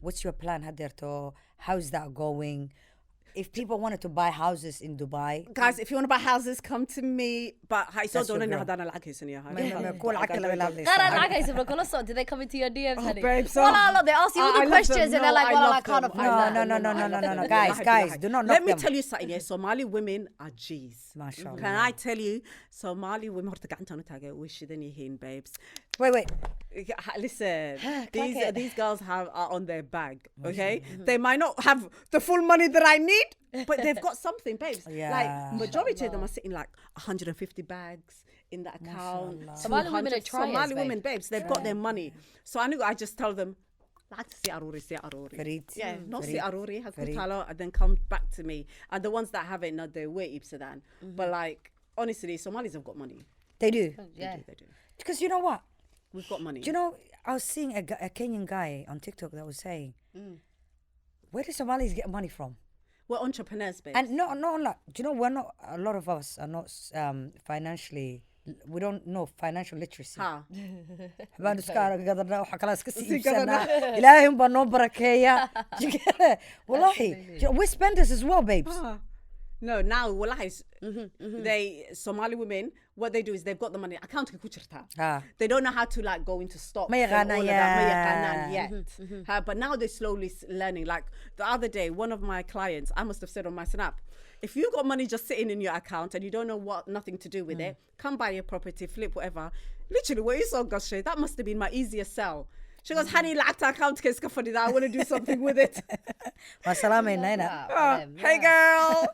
What's your plan, Haderto? How's that going? If people wanted to buy houses in Dubai, Guys, if you want to buy houses, come to me. But I saw That's your don't know girl. how to like his in your house. cool, I can love this. Qaran lacag haysa kula soo did they come into your DMs honey? babe, so- Walaalo, they ask you all I the love questions them. and they're No, like, I well, love I can't them. afford that. No, guys, do not knock Let me them. tell you something. Yeah, Somali women are G's. Mashallah. Can I tell you, Somali women horta gacanta taga wish than you hin, babes. Wait. Listen, Clack it. these girls are on their bag. Okay, they might not have the full money that I need, but they've got something, babes. Yeah. Like majority of them are sitting like 150 bags in the account. Somali women are 200 triers, Somali babe. women, babes. They've got their money. So I just tell them, like to see Aruri. Farid. Yeah, not see Farid. Aruri, has Farid. talo, and then come back to me. And the ones that haven't, not they wait Ipsadan. But like honestly, Somalis have got money. They do. Yeah. They do. Because you know what? We've got money. Do you know, I was seeing a Kenyan guy on TikTok that was saying, where do Somalis get money from? We're entrepreneurs, babe. And no, like, do you know, we're not, a lot of us are not financially, we don't know financial literacy. Ha. Baan iska gadana waxa kala iska sii iibsanaa. Ilaahay un baa noo barakeeya. Do you get it? Wallahi, you know, we're spenders as well, babes. No, now wallahi, they Somali women, what they do is they've got the money. Account ku jirta. Ah. They don't know how to like go into stocks. Ma and yaqaanaan all of that. Ma yet. yaqaanaan yet. But now they're slowly learning. Like the other day, one of my clients, I must have said on my snap, if you got money just sitting in your account and you don't know nothing to do with it, come buy your property, flip, whatever. Literally, what you saw, gosh, that must have been my easiest sell. She goes, honey, like account case for that. I want to do something with it. Masalama naina. Hey, girl.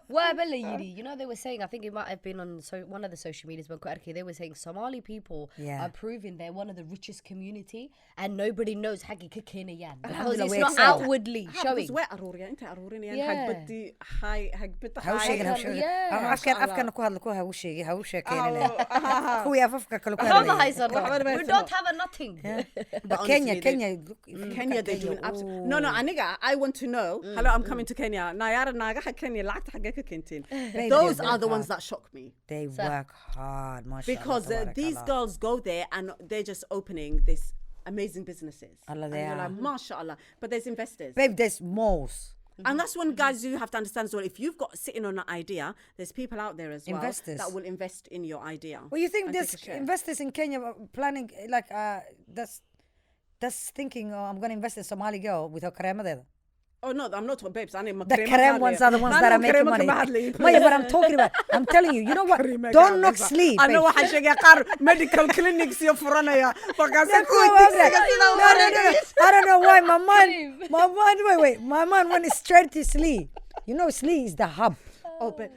You know, they were saying, I think it might have been on one of the social medias, but they were saying Somali people are proving they're one of the richest community and nobody knows Hagi Kikinayan because it's not outwardly showing. Where Aruria? Into Aruria. Yeah. How shaking, how shaking. Afkan ku hadla ku how shaking, how shaking. Kuwi afafka kala ku hadla. We don't have a nothing. But honestly, Kenya, they're doing absolutely. No, Aniga, I want to know. Hello, I'm coming to Kenya. Nayara naga ha Kenya lacagta xagee ka keenteen. Those are the ones that shock me. They work hard, mashallah. Because these girls go there and they're just opening this amazing businesses. Allah, And they you're are. like, mashallah. But there's investors. Babe, there's malls. And that's when guys you have to understand as well. If you've got sitting on an idea, there's people out there as well Investors. that will invest in your idea. Well, you think and there's take a share. investors in Kenya planning like that's thinking, oh, I'm going to invest in Somali girl with her karema there. Oh no, I'm not babes. I need The Karem ones are the ones that are making money. Maya, but I'm talking about. I'm telling you, you know what? Don't knock sleep. I know what I should get medical clinics here for anaya. I don't know why my mind. Wait. My mind went straight to Slee. You know, Slee is the hub. Oh, but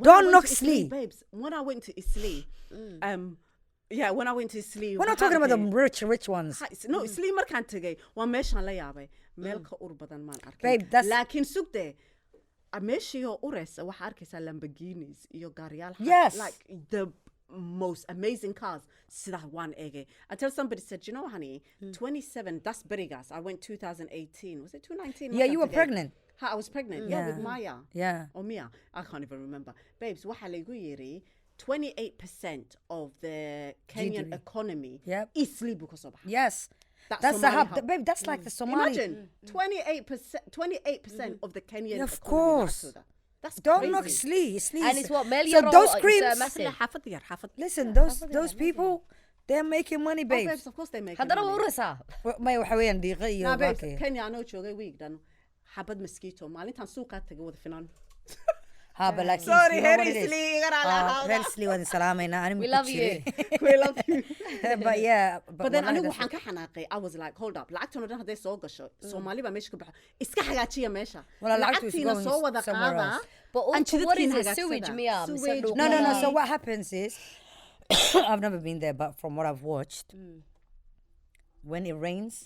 Don't knock sleep, babes. When I went to Isli, yeah, when I went to Isli, we're not talking about the rich ones. No, Isli markantege. One meshan la yabe. Melka urbadan man arke. Babe, that's Lakin sukde. Ameshi yo ures wa arkesa Lamborghinis yo garial. Yes. Like the most amazing cars. Sida one ege. I tell somebody said, you know, honey, 27. That's Berigas. I went 2018. Was it 2019? yeah. You were pregnant. I was pregnant. Yeah, with Maya. Yeah. Or Mia. I can't even remember. Babes, waxa lagu yiri 28% of the Kenyan GDP. economy Yep. is sleep because of Yes. That's the Somali hub. Babe, that's like the Somali. Imagine 28% of the Kenyan Of economy. course. That's Don't crazy. knock Slee. Slee And is- it's what So million those or- creams. massive. Listen, those people, They're making money, Oh, babes. babes, of course they make haddana money. urasa ما يوحوين دقيقة Nah, babes, وباكي. Kenya anoo joogay week dhan xabad mosquito maalintan suuqaa tagay wada finan. ها but like Sorry, you know what it is. Harry Slee, Harry وهذا سلامينا أنا we love you we love you. but yeah But then والله anigu that's- waxaan ka xanaaqay. I was like, hold up. Lacagtan oo dhan hadday soo gasho, Soomaali baa meesha ka baxa. Iska hagaajiya meesha. Well, lacagtu is Lacagtiina going soo wada somewhere qaada. else. but And also what is jidadkiina it hagaagsada. sewage miyam Sewage, no so Yeah. what happens is I've never been there but from what I've watched when it rains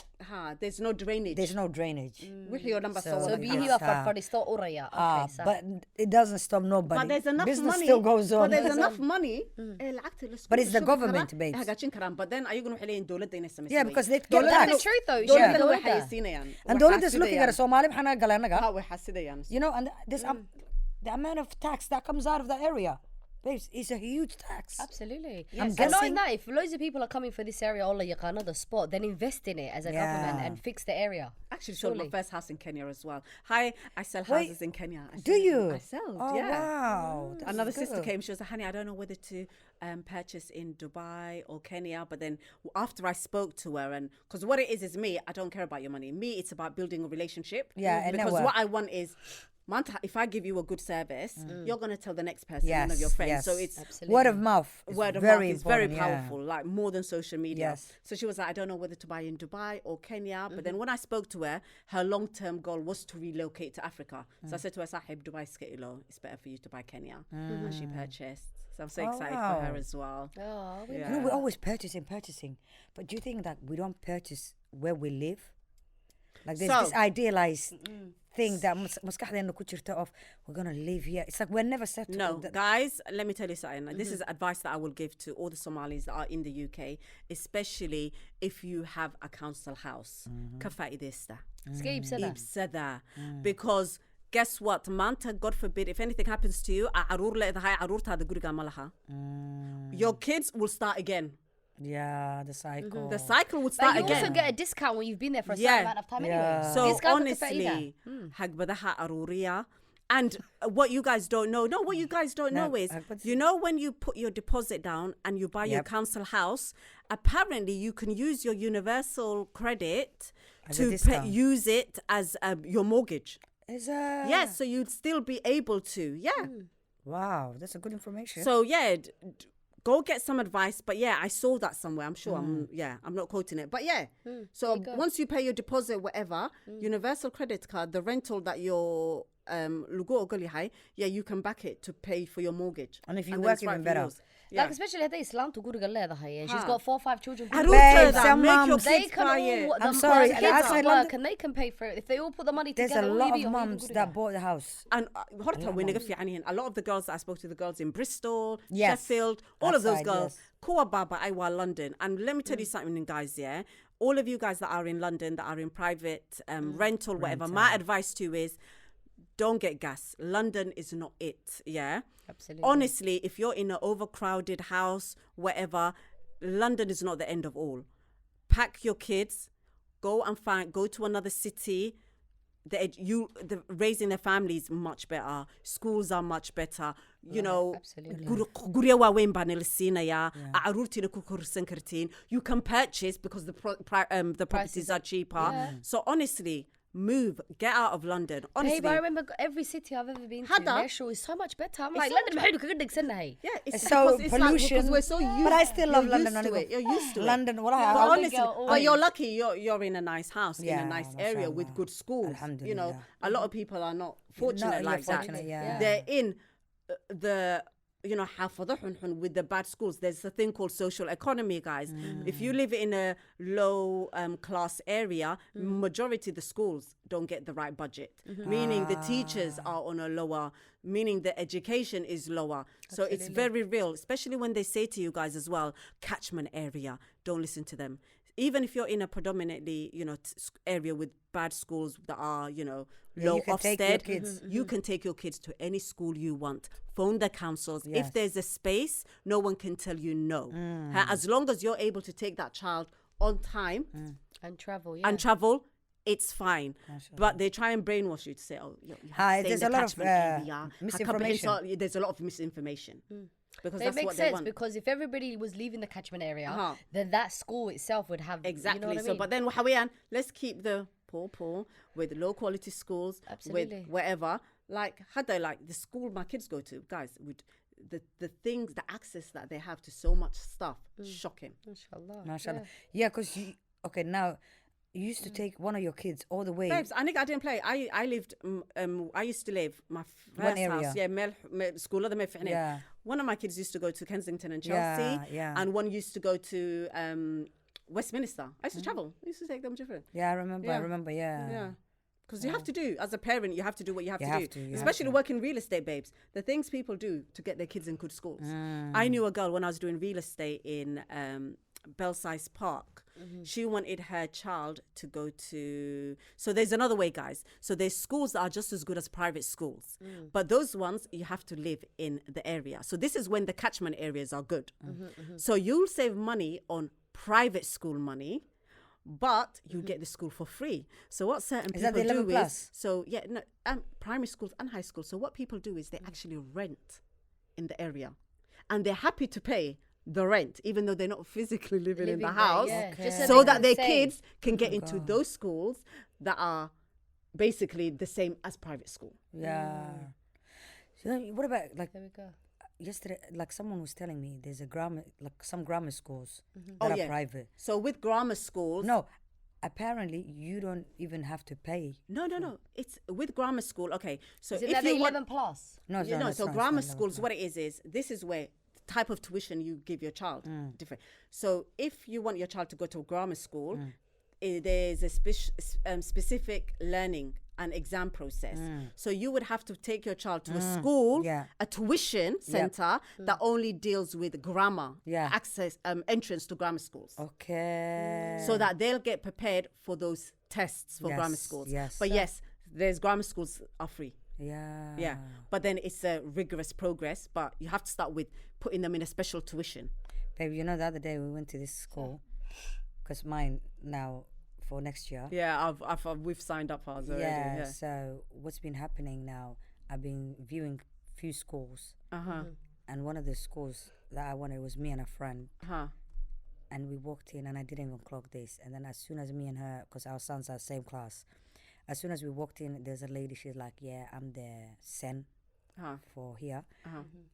There's no drainage. there's no drainage Wixii oo dhan baa So- soo so wada biyihii qaada. baa fadfadhiisto uraya okay so but it doesn't stop nobody But there's enough business money. still goes on But there's enough money. Lacagta la isku But it's the shubi government, karaa, babes. hagaajin karaan. But then ayaguna waxay leeyihiin dowladda inay samayso. yeah because they yeah, get but that's tax the truth though dowladana yeah, waxay dowladda. siinayaan. and Way dowladda is looking at xaasidayaan. Somali maxana galanaga Ha, way xaasidayaan. you know and this the amount of tax that comes out of that area babes it's a huge tax Absolutely. I'm And not guessing- in that, if loads of people are coming for this area, all the spot, then invest in it as a government Yeah. and fix the area. Actually sold my Surely. first house in Kenya as well. Hi, I sell Wait, houses in Kenya. do you I sell, oh yeah. wow that's Another sister good. came. She was like, "Honey, I don't know whether to purchase in Dubai or Kenya." But then after I spoke to her, and because what it is me, I don't care about your money. Me, it's about building a relationship. Yeah, and because network. what I want is, Manta, if I give you a good service, you're gonna tell the next person, one of your Yes, friends. yes. So it's Absolutely. word of mouth is word of very mouth is very important, yeah. powerful, like more than social media. Yes. So she was like, I don't know whether to buy in Dubai or Kenya. But then when I spoke to her, her long-term goal was to relocate to Africa. So I said to her, Sahib, Dubai is low. It's better for you to buy Kenya. And she purchased. So I'm so excited for her wow. as well. Oh, we Yeah. You know, we're always purchasing. But do you think that we don't purchase where we live? Like there's So- this idealized thing that maskaxdeena ku jirta of we're gonna live here. It's like we're never settled. No, That- guys, let me tell you something. This is advice that I will give to all the Somalis that are in the UK, especially if you have a council house. Kafaidesta. Skip said that. Ibsada. Because guess what? Manta, God forbid, if anything happens to you, your kids will start again. yeah, the cycle. The cycle would But start you again. also get a discount when you've been there for a certain Yeah. amount of time Yeah. anyway. So Discount for Faida. honestly, hagbadaha aruria. And what you guys don't know, what you guys don't No, know is, what's- you know, when you put your deposit down and you buy your Yep. council house, apparently you can use your universal credit As a to discount. use it as your mortgage. Is Yes, so you'd still be able to. Yeah. Wow, that's a good information. So yeah, go get some advice. But yeah, I saw that somewhere. I'm sure. I'm not quoting it. But yeah. So once you pay your deposit, whatever, universal credit card, the rental that your lugo ogoli high, yeah, you can back it to pay for your mortgage. And if you then work it's right even for better. yours. Yeah. Like especially hadday islaamtu guriga leedahay and she's Ha. got 4 or 5 children. I people- don't tell Babe, that. some Make your mums- They kids can buy all, it. I'm sorry, the and kids outside at London- work and they can pay for it. If they all put the money There's together, a all lot you of be- mums that bought the house. And horta we nigga fiicanihin. A lot of the girls that I spoke to, the girls in Bristol, Yes. Sheffield, all of those Outside, girls. yes. Kuwa Baba Iwa London. And let me tell you something, guys, yeah. All of you guys that are in London, that are in private rental, whatever, my advice to you is don't get gas. London is not it, yeah. Absolutely. Honestly, if you're in an overcrowded house, whatever, London is not the end of all. Pack your kids, go to another city. The raising their families much better. Schools are much better. You know, absolutely. gurya waaweyn baa nala siinaya. Caruurtiina ku korsan kartiin. You can purchase because the properties are cheaper. Yeah. So honestly, move, get out of London. Honestly, Babe, I remember every city I've ever been to, Hadda. their show is so much better. I'm like, so London, much maxay kaga dhigsanahay? yeah, It's because so it's pollution. Like, because we're so used. But I still love you're London. Used to it. You're used to it. London, what But I Only honestly, girl, but only. you're lucky. You're in a nice house in Yeah, a nice area with mashallah. good schools. You know, Alhamdulillah. a lot of people are not fortunate yeah, like fortunate, that. yeah. They're in the حافظة with the bad schools. There's a thing called social economy, guys. If you live in a low class area, majority of the schools don't get the right budget, meaning the teachers are on a lower, meaning the education is lower. So it's very real, especially when they say to you guys as well, catchment area, don't listen to them. Even if you're in a predominantly, area with bad schools that are, low you can take your Ofsted, kids. you can take your kids to any school you want. Phone the councils. Yes. If there's a space, no one can tell you no. As long as you're able to take that child on time And travel, yeah. and travel, it's fine. But they try and brainwash you to say, oh, you have to stay There's in a the lot of catchment area. misinformation. There's a lot of misinformation. Because It that's makes what they sense want. because if everybody was leaving the catchment area, then that school itself would have Exactly. You know what I So, mean? but then Hawiyan, let's keep the poor with low quality schools, Absolutely. with whatever. Like, had they like the school my kids go to, guys, would the things, the access that they have to so much stuff, shocking. Inshallah. Mashallah. Yeah, because now you used to take one of your kids all the way. Babes, I think I didn't play. I lived. I used to live my One first area. house. Yeah, school of the Mefhane. Yeah. One of my kids used to go to Kensington and Chelsea. Yeah. And one used to go to Westminster. I used to travel. I used to take them different. Yeah, I remember. Yeah. Yeah. Because you have to do, as a parent, you have to do what you have You to have do. to, you have Especially to. work in real estate, babes. The things people do to get their kids in good schools. I knew a girl when I was doing real estate in Belsize Park. She wanted her child to go to... So there's another way, guys. So there's schools that are just as good as private schools. But those ones, you have to live in the area. So this is when the catchment areas are good. So you'll save money on private school money, but you get the school for free. So what certain Is that people the do 11 plus? primary schools and high schools. So what people do is they actually rent in the area, and they're happy to pay the rent, even though they're not physically living in the there, house, yeah. Okay. Just so they that can their save. kids can get into God. those schools that are basically the same as private school. Yeah. So then what about like There we go. yesterday? Like someone was telling me there's some grammar schools that Oh, are yeah. private. So with grammar schools, No, apparently you don't even have to pay. no. It's with grammar school. Okay, so Is it if that you the want, 11 plus? No, you no, know, it's so not, grammar it's not schools, 11 what it is this is where the type of tuition you give your child different. So if you want your child to go to a grammar school, there's a specific learning and exam process. So you would have to take your child to a school, Yeah. a tuition center that only deals with grammar, Yeah. access, entrance to grammar schools. Okay. So that they'll get prepared for those tests for grammar Yes, schools. yes. But yes, there's grammar schools are free. Yeah. Yeah. But then it's a rigorous progress, but you have to start with putting them in a special tuition. Babe, you know the other day we went to this school because mine now for next year. Yeah, we've signed up for ours already. Yeah. So what's been happening now? I've been viewing few schools, and one of the schools that I wanted was me and a friend, and we walked in, and I didn't even clock this. And then as soon as me and her, because our sons are same class, as soon as we walked in, there's a lady. She's like, "Yeah, I'm the sen for here,"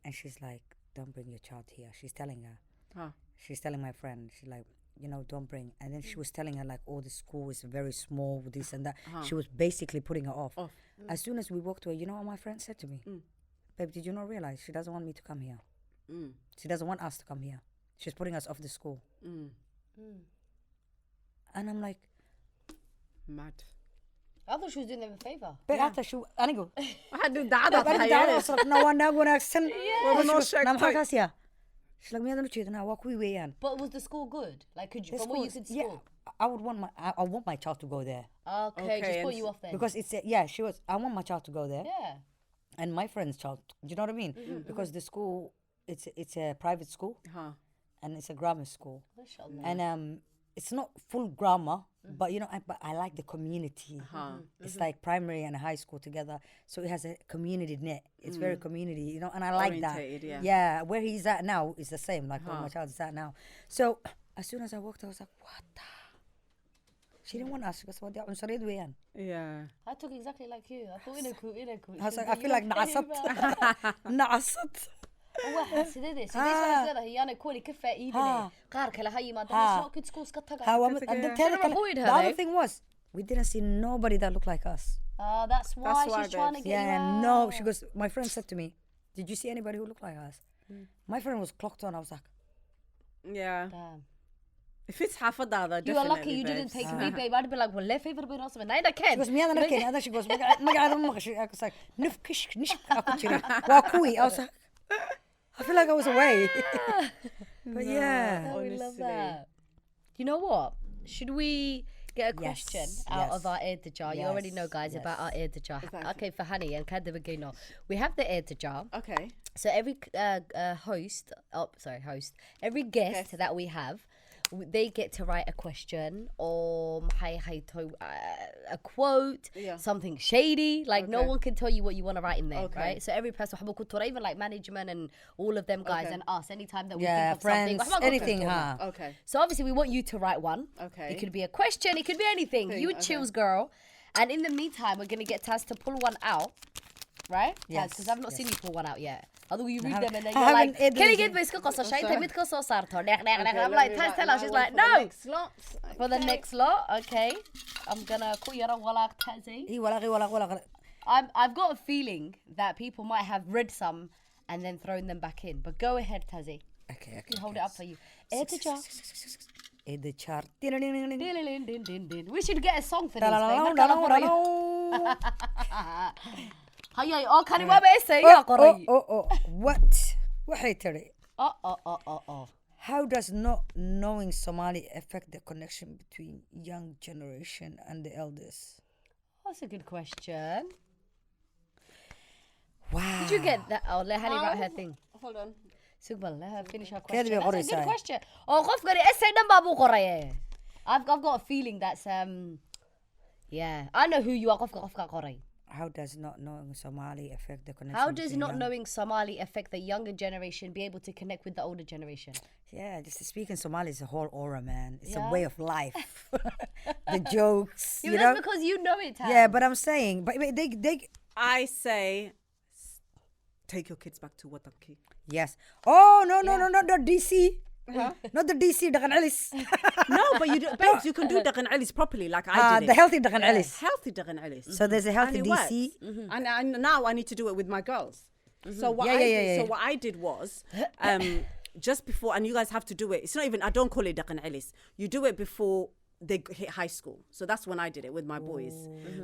and she's like, "Don't bring your child here." She's telling her. She's telling my friend. She's like, don't bring. And then she was telling her like, oh, the school is very small, this and that. She was basically putting her off. As soon as we walked away, you know what my friend said to me? Babe, did you not realize she doesn't want me to come here? She doesn't want us to come here. She's putting us off the school. And I'm like, mad. I thought she was doing them a favor. but after she, anigo. She's like, But was the school good? Like, could you, the from what you schools- could yeah, school? I would want I want my child to go there Okay, just Okay, put and you off then. because it's she was. I want my child to go there, yeah. and my friend's child. Do you know what I mean? Because the school, it's a private school, and it's a grammar school, Mashallah. and it's not full grammar, but but I like the community. It's like primary and high school together, so it has a community net. It's very community, and I like that. Orientated, Yeah, where he's at now is the same, like where my child is at now. So as soon as I walked, I was like, what the? She didn't want us. Because I'm sorry, Duyan. Yeah. I took exactly like you. I thought, I was like, I feel like نعصت. نعصت. sidee so this is leedahay yaana kuwani ka faa'iidinaya qaar kale ha yimaadaan isoo kid schools ka taga And the other thing was, we didn't see nobody that looked like us. that's why she's trying to get you out. No, she goes, my friend said to me, did you see anybody who looked like us? My friend was clocked on. I was like, Yeah. Damn. If it's half a dollar, You are lucky you didn't take me, babe. I'd be like, well, left favor bin awesome. And I she can. goes, ميانا نركن. And then she goes, I was like, نفكش نشك أكتري وأكوي. I was like, I feel like I was away. But yeah. Oh, we love that. You know what? Should we get a question out of our air jar? You already know, guys, about our air jar. Okay, for Hani and Kadibagino, we have the air jar. Okay. So every host, every guest that we have, they get to write a question or a quote, something shady. Like no one can tell you what you want to write in there, right? So every person, even like management and all of them guys and us, anytime that we think of friends, something, anything, Okay. So obviously we want you to write one. Okay. It could be a question, it could be anything. You chills, girl. And in the meantime, we're gonna get Taz to pull one out, right? Yes. Because I've not seen you pull one out yet. Although you read them and then you're like, can you get biscuit قصة شاي تميت قصة صارتها I'm like, tell her. She's like, no. For the next lot, okay. I'm gonna call you Walak Tazi. I've got a feeling that people might have read some and then thrown them back in. But go ahead, Tazi. Okay. Let me hold it up for you. The chart. We should get a song for this, babe. What? How does not knowing Somali affect the connection between young generation and the elders? That's a good question. Wow. Did you get that? Oh, let Hani write her thing. Hold on. Subhan, let her finish her question. That's That's a good question. Oh, I've got a feeling that's yeah. I know who you are. How does not knowing Somali affect the connection? How does between not young- knowing Somali affect the younger generation be able to connect with the older generation? Yeah, just speaking Somali is a whole aura, man. It's Yeah. a way of life. The jokes, Yeah, you but know. that's because you know it. Tam. Yeah, but I'm saying, but they I say, take your kids back to Watanki. yes. Oh no, not DC. Not the DC Dagan Alice. No, but babes, you can do Dagan Alice properly, like I did The it. healthy Dagan Alice. Healthy Dagan Alice. So there's a healthy And it DC. works. And now I need to do it with my girls. So what what I did was, just before, and you guys have to do it. It's not even, I don't call it Dagan Alice. You do it before they hit high school. So that's when I did it with my boys.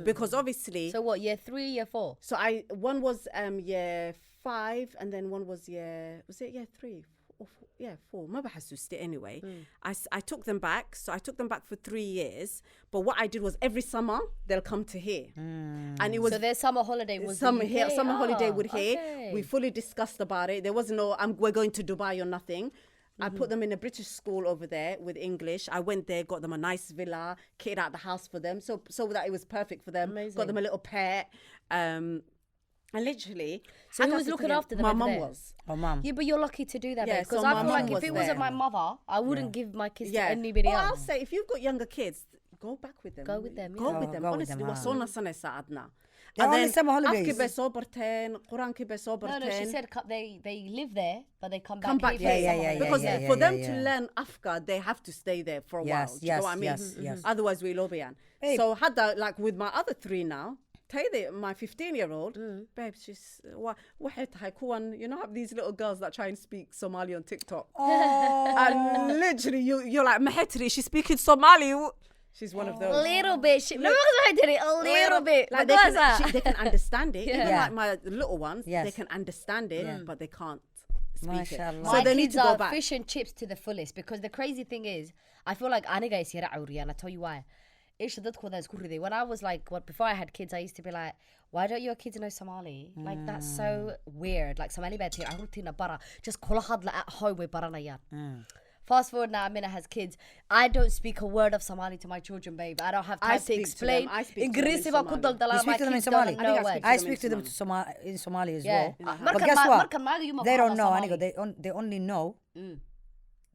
Because obviously. So what, year 3, year 4? So one was year 5 and then one was year 3? Or 4, yeah, 4. ما بحسست it anyway. I took them back. So I took them back for 3 years. But what I did was every summer they'll come to here. And it was So their summer holiday was summer the UK? summer holiday would here. Okay. We fully discussed about it. There wasn't no we're going to Dubai or nothing. I put them in a British school over there with English. I went there, got them a nice villa, kitted out the house for them, so that it was perfect for them. Amazing. Got them a little pet. And literally, So who was looking after them My over mum there? was. Oh, mom. Yeah, but you're lucky to do that, Yeah, because so I my feel like mum if was it wasn't there. my mother, I wouldn't give my kids to Yeah. anybody Well, I'll else. say if you've got younger kids, go back with them. Go with them, Go yeah. with them. Go with Honestly, them, وصلنا سنة ساعدنا. They're only summer holidays. أفكي بصوبرتين قرآن كي بصوبرتين. No, she said they live there, but they come back. Come back here for here. summer holidays. Because for them to learn Afghan, they have to stay there for a while. Do you know what I mean? Yes. Otherwise, we'll all be on. Babe. So had that, like with my other 3 now. My 15-year-old, babe, she's you know, have these little girls that try and speak Somali on TikTok. And literally, you're like, Mahetri, she's speaking Somali. She's one of A those. little bit. No, I did it. A little bit. Like they can understand it. Even like my little ones, they can understand it, but they can't speak it. Mashallah. So My they need kids to go are back. fish and chips to the fullest, because the crazy thing is, I feel like aniga is here and I tell you why. When I was like, before I had kids, I used to be like, why don't your kids know Somali? Like, that's so weird. Like, Somali bad here. Just at home with barana. Fast forward now, Amina has kids. I don't speak a word of Somali to my children, babe. I don't have time to speak to explain. them. I speak to them in English, Somali. You speak to them in Somali? I speak to them Somali. in Somali as Yeah. well. But But guess what? you They don't know. Somali. Anigo, they only know.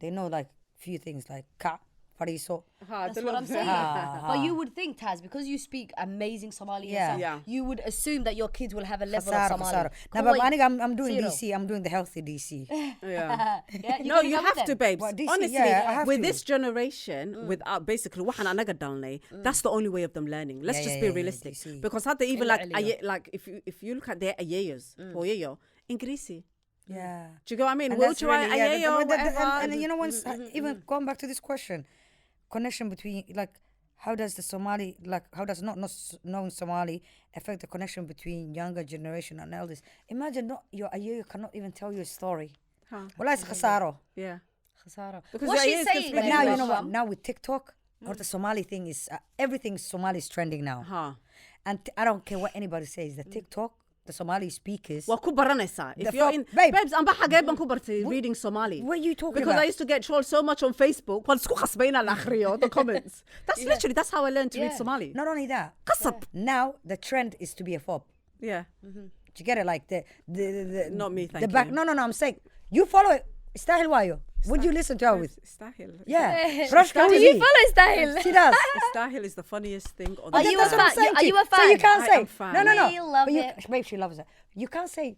They know like few things like ka, fariso. That's what I'm saying. But you would think, Taz, because you speak amazing Somali yourself, Yeah. you would assume that your kids will have a level Khasara, of Somali. khasara. Now, but Kuwait, Aniga, I'm doing zero. DC. I'm doing the healthy DC. Yeah. Yeah, No, gonna you go with have to, them? babes. Well, DC, Honestly, yeah, I have with to. this generation, without basically, that's the only way of them learning. Let's just be realistic. DC. Because had they even Illa like, Aliyah. like if you look at their ayayos, Ingrisi. Yeah. Do you get what I mean? And We'll that's try really, yeah, ayayo, whatever. and you know, once even going back to this question, connection between like how does not knowing Somali affect the connection between younger generation and elders? Imagine your ayeyo cannot even tell you a story. Well, it's khasaro. Yeah. Khasara. Because What's the she ayahs can saying? speak But English. now you know what? Now with TikTok, or the Somali thing is everything Somali is trending now. Huh. And I don't care what anybody says. The the Somali speakers. Waa ku baranaysaa. If The you're fuck- in, babe. babes, amba xagee baan ku bartay reading Somali. What are you talking Because about? I used to get trolled so much on Facebook. Waan isku khasbay inaan akhriyo the comments. That's how I learned to read Somali. Not only that, Qasab. now the trend is to be a fob. Yeah. Do you get it? Like the Not me, the thank back. you. No, I'm saying you follow it. Stahil Wayo. Would you listen to her with? Stahil. Yeah. Do you follow Stahil? She does. Stahil is the funniest thing on Are the you That's a what I'm fan? saying Are to you a So you fan? can't I say am fan. no. We love But you, it. babe, she loves it. You can't say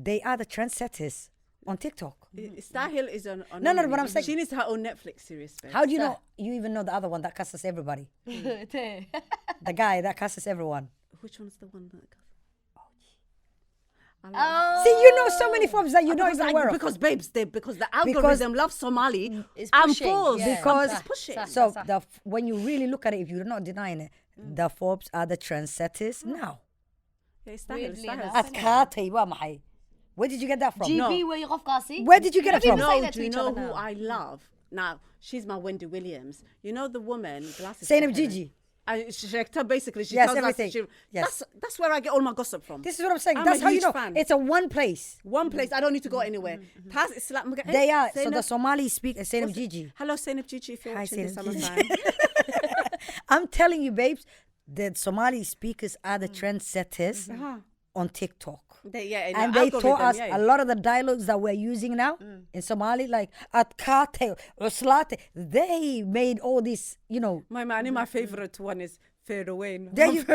they are the trendsetters on TikTok. Stahil is on No, but I'm saying- she needs her own Netflix series. Babe. How do you know? You even know the other one that cusses everybody. The guy that cusses everyone. Which one's the one that? Oh. See, you know so many fobs that you don't even aware of. Because babes, because the algorithm loves Somali It's and pushing, falls yeah. Because it's pushing. So when you really look at it, if you're not denying it, the fobs are the trendsetters now. Yeah, Stahil, Weirdly enough. Adkaatay waa maxay? Where did you get that from? GP where you qofkaasi? Where did you get it People from? say No, that do to you each know other who now. I love? Now, she's my Wendy Williams. You know the woman, glasses. Zainab to heaven. Gigi. Basically, she Yes, tells everything. us. She, Yes. That's where I get all my gossip from. This is what I'm saying. I'm That's a how you huge know. fan. It's a one place. One place. I don't need to go anywhere. Taz is like, They are. So Zainab- the Somali speak Zainab Gigi. Hello, Zainab Gigi, if you're Hi, watching this Zainab Gigi. summertime. I'm telling you, babes, the Somali speakers are the trendsetters on TikTok. And they taught us a lot of the dialogues that we're using now in Somali, like atkate, uslate. They made all this, you know. My favorite one is Fade Away. There you See,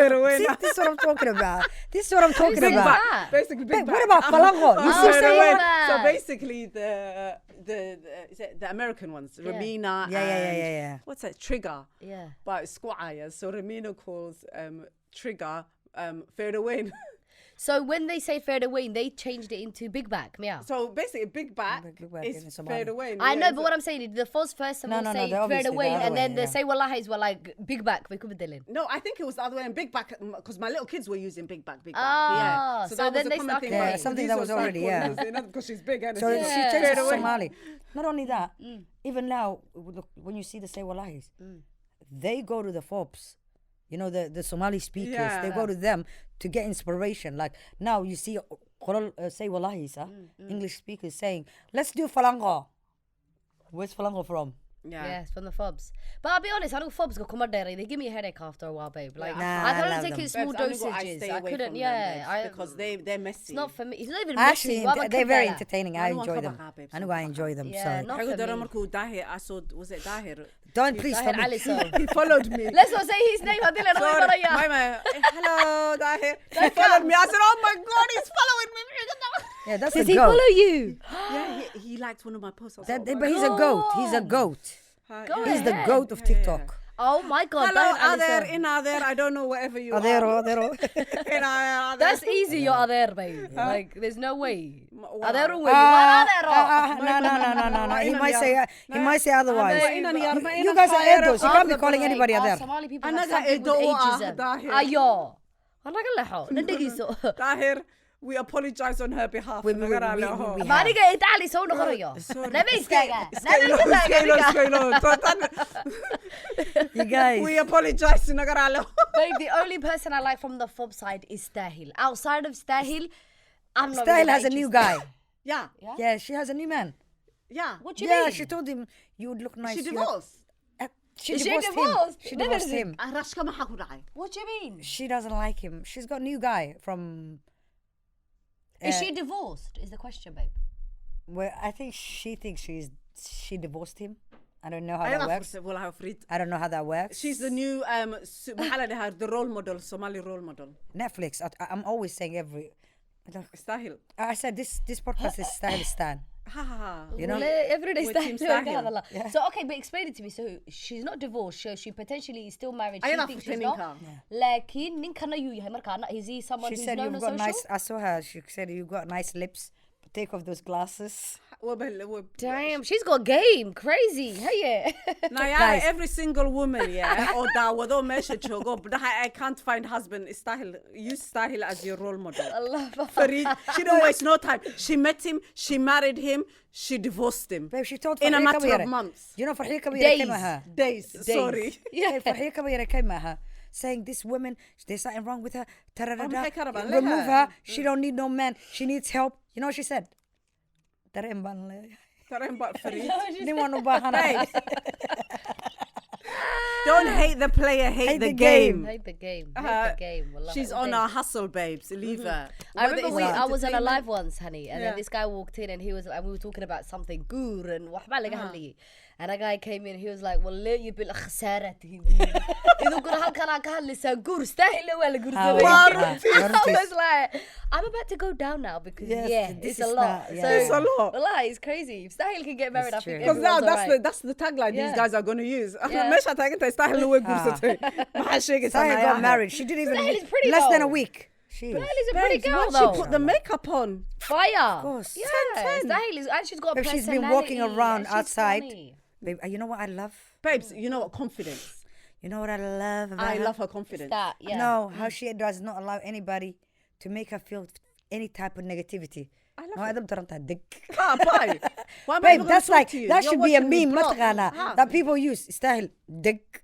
this is what I'm talking about. This is what I'm talking Big about. Back. Basically, Babe, big what back. about Falango? You still Fade say Away. that? So basically, the American ones, Ramina. Yeah. and what's that? Trigger. Yeah. But Squire. So Ramina calls Trigger Fade Away. So when they say Fade Away, they changed it into Big Back. Yeah. So basically, Big Back Big Back in is Somali. Fade Away. I know, but what I'm saying is the first person No, will no, say they're Fade obviously Away, the other and then way, the yeah. say Wallahis were like Big Back. We could be No, I think it was the other way. And Big Back, because my little kids were using Big Back. Ah, Yeah. so that then was they a common started thing. saying- But Something these that were was already, started yeah. calling, because she's big. And So it's she Yeah. changed it Fade to Away. Somali. Not only that, even now, look, when you see the say Wallahis, they go to the FOBs. You know, the Somali speakers, they Yeah. go to them to get inspiration. Like now you see say Wallahis, English speakers saying, let's do Falango. Where's Falango from? Yeah. Yes, from the fobs. But I'll be honest, I know fobs go come there. They give me a headache after a while, babe. Like Nah, I I can love only take them. it in small Babes, I dosages. stay I away couldn't. from Yeah, them, babes, because they're messy. it's not for me. It's not even Actually, messy. Why they're very Kandala? entertaining. I enjoy them. I know I enjoy them. Yeah, Sorry. not I for got me. Marco Dahir. I saw, was it Dahir? Don't please Tahir stop Ali, me. so. He followed me. Let's not say his name. I didn't know Sorry, what my man. Hello, Dahir. He followed me. I said, oh my God, he's following me. Yeah, that's Does a he goat. follow you? Yeah, he liked one of my posts. I was That, like, oh but my he's a God. goat. He's a goat. Go He's the ahead. goat of TikTok. Oh my God. Hello, Tahir Ali, other, so. in other, I don't know whatever you are. Adero. In other. That's easy. You're other, babe. Like there's no way. Wow. Other way. What other? No. He might say otherwise. Ina You guys are Eedos. You can't be calling anybody Our other. Somali people Anaga have something with Eedo ageism. Dahir. Ayo. Anaga leho. Nandigiso. Dahir, we apologize on her behalf. We Nagaraaleho. have. Maniga itali so noqonayo. Nabi istaga. Nabi Scalo, istaga. You guys. We apologize. Nagaraaleho. Babe, the only person I like from the fob side is Stahil. Outside of Stahil, I'm not. Style really has a that new interested. guy. Yeah. Yeah, she has a new man. Yeah. What you Yeah, mean? she told him you would look nice. She you- divorced. She Is she divorced him. divorced? She No, no, divorced no. him. Rashka maxaa ku dhacay? What do you mean? She doesn't like him. She's got a new guy from. Is she divorced? Is the question, babe. Well, I think she thinks she divorced him. I don't know how Ayada that works. furtay, walahi friid. I don't know how that works. She's the new maxaa la dhahaa, the role model, Somali role model. Netflix. I'm always saying Stahil. I said this podcast is Style Stan. Ha ha ha. You know? Every day With Team Stahil. Yeah. So okay, but explain it to me. So she's not divorced. So she potentially is still married. She Ayada thinks furtay she's not. ninka. Laakiin ninkana yuu yahay markaa. Is he someone She who's said known you've on got social? nice. I saw her. She said you've got nice lips. Take off those glasses. Damn, she's got game. Crazy. Hey, Now, yeah, Guys. every single woman, yeah, or that wado meesha joogo, but I can't find husband. Stahil, use Stahil as your role model. Allah. Farid, she didn't waste no time. She met him, she married him, she divorced him. Babe, she told In a Farhia matter Kabira. of months. You know Farhia Kabira Days. came at her. Days. Sorry. Yeah, Farhia Kabira came at her. saying this woman, there's something wrong with her. Remove Remove her. She don't need no man. She needs help. You know what she said? Didn't want no bahana. Don't hate the player, hate the game. Hate the game. Hate the game. Wallah. She's on our hustle, babes. Leave her. I remember I was on a entertainment- live once, honey, and then this guy walked in and he was like, we were talking about something good and and a guy came in, he was like, well, you bil khasarati. Idu gura halkan aan ka hadlaysaa guur stahila waa la guursaday. I was like, I'm about to go down now because this it's a is lot. not- yeah. So It's a lot. Wallah, it's crazy. If Stahil can get married, I think Because now everyone's that's the tagline these Yeah. guys are going to use. Yeah. Mesha taginte style no way gursatay. Sahil got married. She didn't even Sahil is pretty less than a though. week. She is. Stahil is a pretty Babes, girl when though. she put the makeup on. Fire. Of course. Yeah. 10. Stahil is, and she's got If she's been personality, walking around and she's outside. funny. Babe, you know what I love? Babes, you know what? Confidence. You know what I love about I her? love her confidence. That, yeah. No, how she does not allow anybody to make her feel any type of negativity. I love no, it. I don't dick. Ah, bye. Why am I Babe, even that's gonna talk like to you? that You're should be a watching me meme, block. matagana, Ah. that people use. Style dick.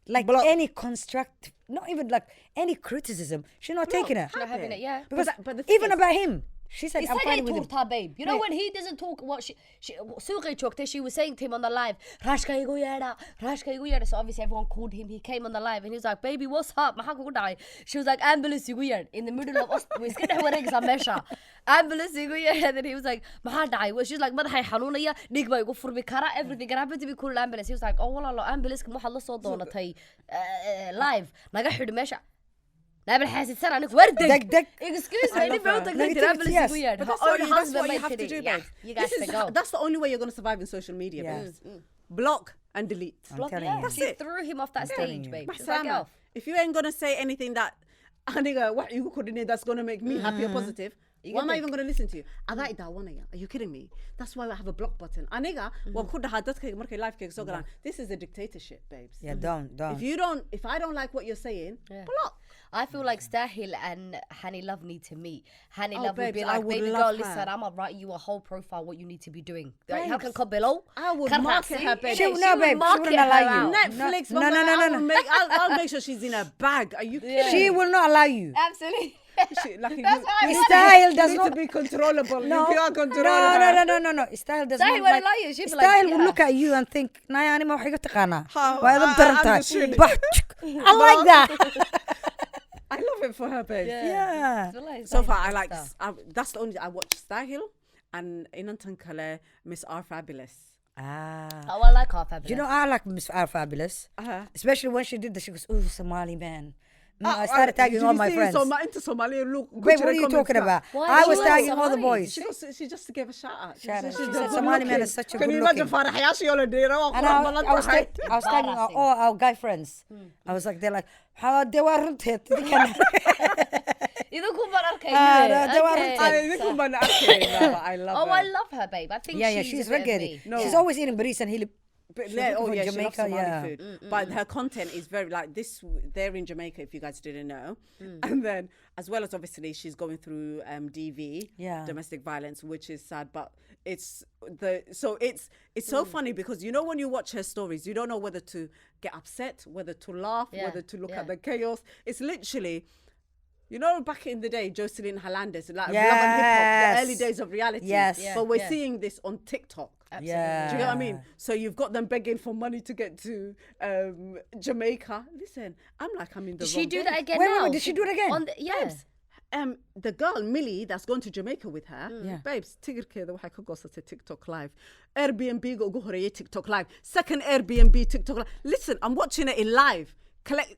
Like Block. any construct, not even like any criticism. She's not taking it. She's not having it, yeah. Because but the thing even is- about him, she said, It's I'm like fine I with him. talked her, babe. You know when he doesn't talk, what she she was saying to him on the live, Rashka igu yeda, Rashka igu yeda. So obviously everyone called him. He came on the live and he was like, baby, what's up? Maxaa kugu dhacay? She was like, ambulance igu yed. In the middle of us, we iska dhex wareegaysaa meesha. Ambulance igu yed. And then he was like, maxaa dhacay? Well, she's like, madaxay xanuunaya, dhiig baa igu furmi kara, everything. And happened to be called ambulance. He was like, oh, walaalo, ambulance kan waxaad la soo doonatay live. Naga xidhi meesha. نابل حاسد سنة أنا وردك دق. excuse me love أنا that. بقولك Negativity, تقدر yes. أبلس weird But her that's own what you husband have made to it do, yeah babes. you guys to go That's the only way you're going to survive in social media, Yeah. babes. Block and delete. Block, telling yeah you. That's she it. threw him off that telling stage you. babe she's like Sama, off if you ain't going to say anything that what you could that's going to make me happy or positive, You why can am I think. even going to listen to you? Are you kidding me? That's why I have a block button. This is a dictatorship, babes. Yeah, don't. If I don't like what you're saying, Yeah. block. I feel like Stahil and Hani Love need to meet. Hani Oh, Love would babes, be I like, would baby love girl, her. listen, I'm gonna write you a whole profile what you need to be doing. Like, how Babes, can below? I would market her, babe. She- no, babe, she market wouldn't her allow you. out. Netflix, No, mama, no. I'll make sure she's in a bag. Are you kidding? She will not allow you. Absolutely. Like That's why I Style you does need not to be controllable. No, You can't control her. no. Style does Style not won't like. allow you. She'll be Style like, will yeah. look at you and think, "Naya, ani ma waxay ka taqaanaa." Ha, Waa idin daran I'm tahay. the shit. Bah, I like that. I love it for her, babe. Yeah. So far, I like. That's the only I watch Stahil and Inantan Kale, Miss R Fabulous. Ah. Oh, I like her fabulous. You know, I like Miss R Fabulous. Especially when she did this, she goes, "Ooh, Somali man." I started tagging all my friends. Into Somali, look. Wait, what are you talking about? Why? I She was likes tagging all the Somali. boys. She just gave a shout out. Shout out. She's She a said good Somali man looking. is such a Can good you imagine looking. Farhan Hayashi on a day? And I was tagging all our guy friends. I was like, they're like, how they were runted. idinku baan arkay they were okay. I love Oh, her. I love her, babe. I think Yeah, she's she's a bit of reggae. me. No. She's always eating baris and hilly. But She's yeah, looking oh for yeah, Jamaica, she loves Somali yeah. food. But her content is very like this. They're in Jamaica, if you guys didn't know. And then, as well as obviously, she's going through DV, Yeah. domestic violence, which is sad. But it's so funny because you know when you watch her stories, you don't know whether to get upset, whether to laugh, Yeah, whether to look yeah. at the chaos. It's literally. You know, back in the day, Jocelyn Hernandez, like Love and Hip Hop, Yes. the early days of reality. Yes. Yeah, But we're yeah. seeing this on TikTok. Absolutely. Yeah. Do you know what I mean? So you've got them begging for money to get to Jamaica. Listen, I'm like, I'm in the Did wrong she do place. that again Wait, now? did she do it again? On the, yeah. Babes, the girl, Millie, that's going to Jamaica with her. Yeah. Babes, tigirkeeda waxay ka goosatay TikTok live. Airbnb ga ugu horeeyay TikTok live. Second Airbnb TikTok live. Listen, I'm watching it in live.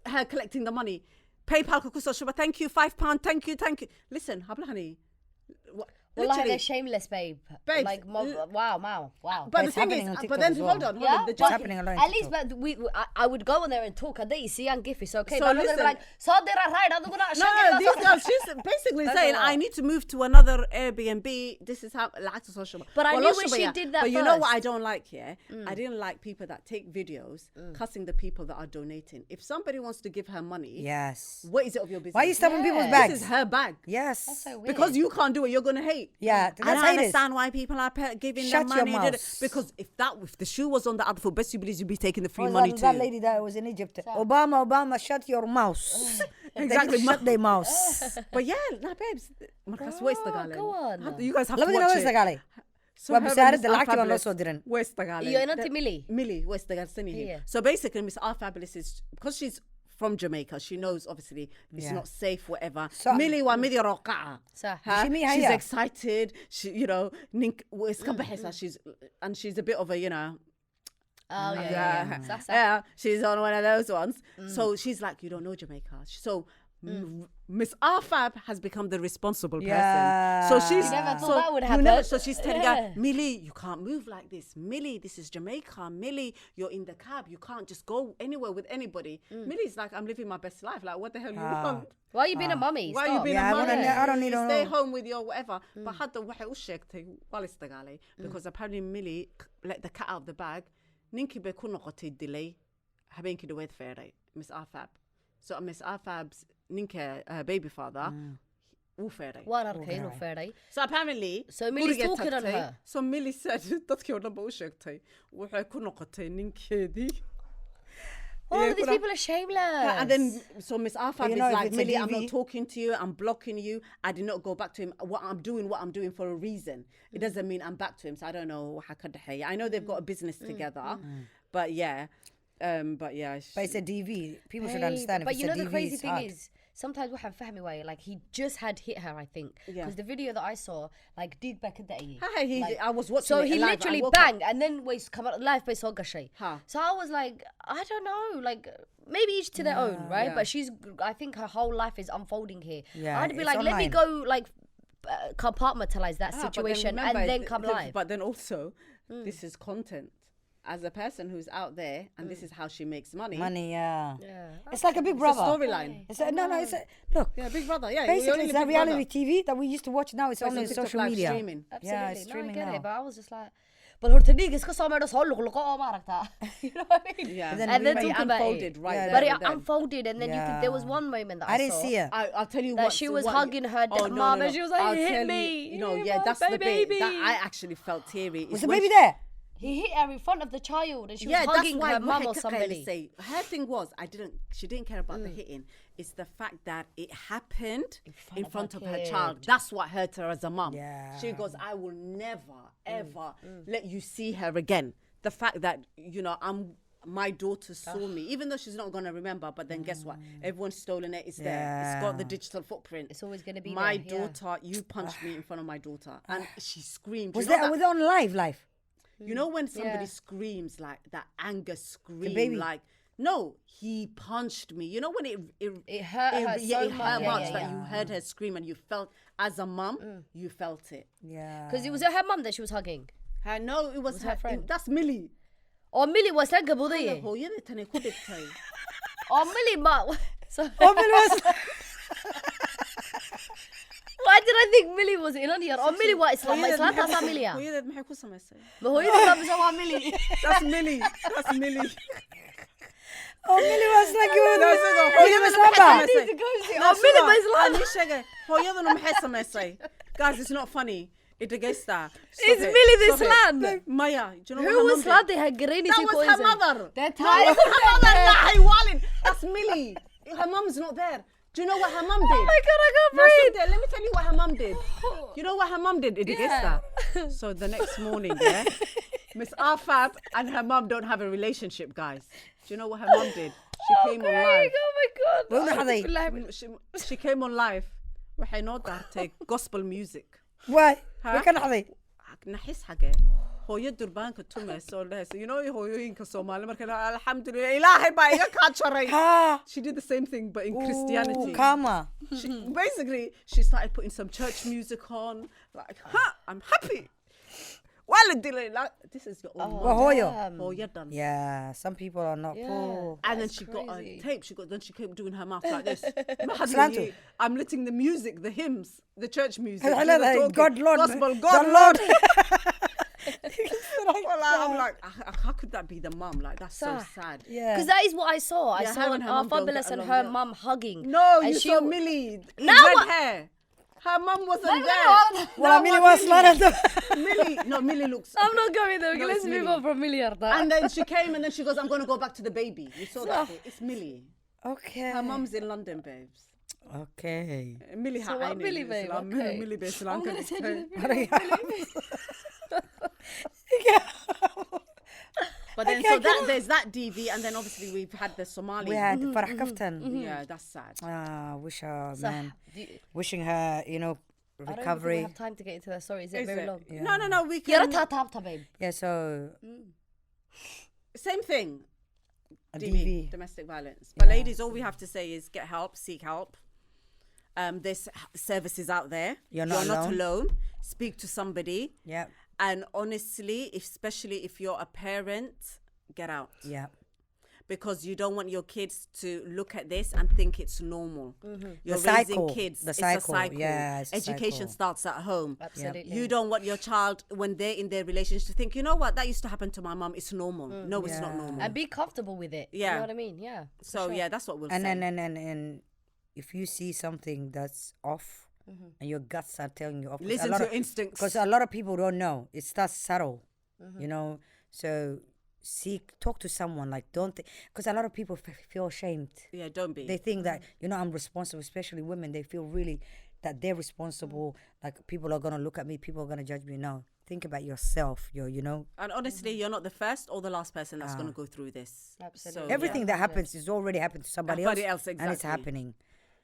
Her collecting the money. PayPal ka kusoo shuba. Thank you, £5. Thank you. Habla honey. Well, like Literally. they're shameless, babe. Babes, Like, wow. But the It's thing happening is, on but TikTok then as well. hold on. Yeah, The but It's happening a lot on at least, TikTok. but I would go on there and talk. They see young Giffy, so okay. So but I'm not gonna be listen- like, so they're right. I'm gonna No, these girls, she's basically That's saying, a lot. I need to move to another Airbnb. This is how, like, social. But I Well, knew not when sure, she yeah. did that But you know what first. I don't like, yeah? I didn't like people that take videos cussing the people that are donating. If somebody wants to give her money, Yes. what is it of your business? Why are you stopping people's Yeah. bags? This is her bag. Yes. so weird. Because you can't do it, you're going to hate. cheap. Yeah, I that's don't how it is. understand why people are giving Shut them your money. mouth. Because if the shoe was on the other foot, best you believe you'd be taking the free Was money that too. lady that was in Egypt? Obama, shut your mouth. Exactly. Shut their mouth. But yeah, nah, babes. Marcus, where's the galen? go on. You guys have Let to me know watch where's the it. galley. So Well, her besides and the Miss lactive one Fabulous. also didn't. Where's the galen? You're not Millie. Millie, where's the galen? Yeah. So basically, Miss R Fabulous is, because she's from Jamaica, she knows obviously it's Yeah. not safe, whatever. So- Millie wa Millie roqa'a. صح. She mean She's هيا. excited. She, you know, she's a bit of a, you know, Oh yeah. صح. yeah, she's on one of those ones. So she's like, you don't know Jamaica. So Miss Arfab has become the responsible person. Yeah. So she's You never thought so that would you happen. so she's telling Yeah. her, Millie, you can't move like this. Millie, this is Jamaica. Millie, you're in the cab. You can't just go anywhere with anybody. Millie's like, I'm living my best life. Like, what the hell you want? Why are you being a mummy? Why you being Yeah, a mother? I don't need to Stay know. home with your whatever. But hadda waxay u sheegtay waa la istagaalay because apparently Millie let the cat out of the bag. Ninkii bay ku noqotay dilay habeenkii dhaweed feeray Miss Arfab. So Miss Arfab's ninka baby father wuu feeray. Waan arkay inuu feeray. So apparently So Millie's guriga talking on tagtay. her. So Millie said dadkii oo dhan ba u sheegtay waxay ku noqotay ninkeedii. All of these people are shameless. And then, so Miss Arfab You is know, if like, it's a Millie, I'm DV not talking to you. I'm blocking you. I did not go back to him. What I'm doing for a reason. It doesn't mean I'm back to him. So I don't know. I know they've got a business together, but yeah. But it's a DV. People should understand if But it's you know a DV, the crazy it's thing hard. is, sometimes we have fahmi way. Like he just had hit her, I think. Yeah. Because the video that I saw, like did back in the day. I was watching So it he live. literally I woke banged and then was come out live by Sogashay. Huh. So I was like, I don't know, like maybe each to their own, right? Yeah. But I think her whole life is unfolding here. Yeah, I'd be it's like, let me online. go like compartmentalize that but then situation remember, and then come live. But then also, this is content. As a person who's out there, and this is how she makes money. Money, yeah. Yeah. It's like a Big It's a Brother. storyline. It's a, no, it's a, look. Yeah, Big Brother. Yeah, Basically, it's a reality TV that we used to watch. Now it's So only it's on TikTok social live media. streaming. Absolutely. Yeah, it's No, I streaming get now. it, but I was just like, but her technique is because I'm just all look oh Marta. You know what I mean? Yeah. And then And then we- talk about unfolded it. right Yeah, there. But it with them. unfolded, and then you could. There was one moment that I I didn't saw see her. I'll tell you that what. she was what hugging her mom, and she was like, I'll "He hit tell me." You know, He yeah, hit that's my the baby. bit that I actually felt teary. Was is the when baby she- there? He hit her in front of the child, and she was Yeah, that's hugging why her mum or Mahika somebody. Say, her thing was, she didn't care about the hitting. It's the fact that it happened in front of her kid. child. That's what hurt her as a mum. Yeah. She goes, I will never, ever let you see her again. The fact that, you know, my daughter saw me, even though she's not going to remember, but then guess what? Everyone's stolen it. It's there. It's got the Yeah. digital footprint. It's always gonna be my there, yeah. daughter, you punched me in front of my daughter. And she screamed. Was You know that was it on live? you know when somebody Yeah. screams like that anger scream, baby? like no, he punched me. You know when it hurt her yeah, so it hurt much. Yeah, much yeah, that yeah. you heard her scream and you felt as a mum, you felt it. Yeah. Because it was her mum that she was hugging. I know it was her friend. that's Millie. Or Millie was like a buddy. hooyada tani ku dhigtay. Or Millie, so Oh, Millie was. why did I think Millie was in on here? Or Millie was Islam? Islam that's Amelia. Hooyadeed maxay ku samaysay? But who is the Millie? That's Millie. That's Millie. Oh, Millie was like you. Hooyada was maxay lamba. samaysay? to go see. No, Oh, Millie was sugar. Islam. Ani sheegay, hooyadana maxay samaysay? Guys, it's not funny. It against that. Is Millie the slan? Maya, do you know what Who her was mum did? Slade? Her granny That was her mother. They're That tired. was her mother. Lie, Walid. That's Millie. Her mum's not there. Do you know what her mum did? Oh my god, I can't No, breathe. sit there. Let me tell you what her mum did. You know what her mum did? It against Yeah. that. So the next morning, yeah, Miss Arfab and her mum don't have a relationship, guys. Do you know what her mum did? She came on live. Oh my god. Well, how they- She came on live. waxay noo daartay gospel music. Why? Huh? We can have naxis xagee hooyo durbaanka tumaysa oo dhahaysa you know hooyooyinka Soomaali markay alxamdulillah ilaahay baa iga kaa jaray. Ha. She did the same thing but in Christianity. Karma. Basically she started putting some church music on like I'm happy. Wala dilay like this is your own Well, Hoyo. hooyo done. Yeah, some people are not cool. And then That's she got a crazy. tape. Then she kept doing her mouth like this. Slanto. I'm letting the music, the hymns, the church music. I you know know, that. talking, God Lord. gospel, God God Lord. Well, I'm like, how could that be the mum? Like that's so Sah. sad. Yeah. Because that is what I saw. I Yeah, her saw and her mum don't Fabulous get and along her well. mum hugging. No, and you she saw Millie. No, red what- hair. Her mum wasn't there. Well, Millie was Millie looks. I'm not going there. No, Let's it's move Millie. on from Millie. And then she came and then she goes, I'm going to go back to the baby. You saw that bit. It's Millie. Okay. Her mum's in London, babes. Okay. Millie So what, Millie, babe? Okay. Millie, babe. I'm going to send you the Okay. But then, so that there's that DV, and then obviously we've had the Somali. We had Farah Kaftan. Yeah, that's sad. Wish her, So, man. do you- Wishing her, I don't think we recovery. have time to get into that. Sorry, is it Is very it? long? Yeah. No, we You're can. a tata, babe. Yeah, so Same thing. a DV, DV. domestic violence. But Yeah. ladies, all we have to say is get help, seek help. There's services out there. You're not alone. Speak to somebody. Yeah, And honestly, especially if you're a parent, get out. yeah. Because you don't want your kids to look at this and think it's normal. You're The raising cycle. kids. The It's cycle. a cycle. Yeah, it's a Education cycle. starts at home. Absolutely. You don't want your child, when they're in their relationship, to think, you know what, that used to happen to my mom. It's normal. No, it's not Yeah. normal. And be comfortable with it. You Yeah. know what I mean? Yeah. for So, sure. yeah, that's what we'll And say. then if you see something that's off and your guts are telling you off, Listen to your instincts. because a lot of people don't know. It's that subtle, So talk to someone. Like, don't, because a lot of people feel ashamed. Yeah, don't be. They think that I'm responsible, especially women. They feel really that they're responsible. Like, people are gonna look at me. People are gonna judge me. No, think about yourself. And honestly, you're not the first or the last person that's going to go through this. Absolutely. So, Everything Yeah. that happens is already happened to somebody Somebody else, else, and it's exactly. happening.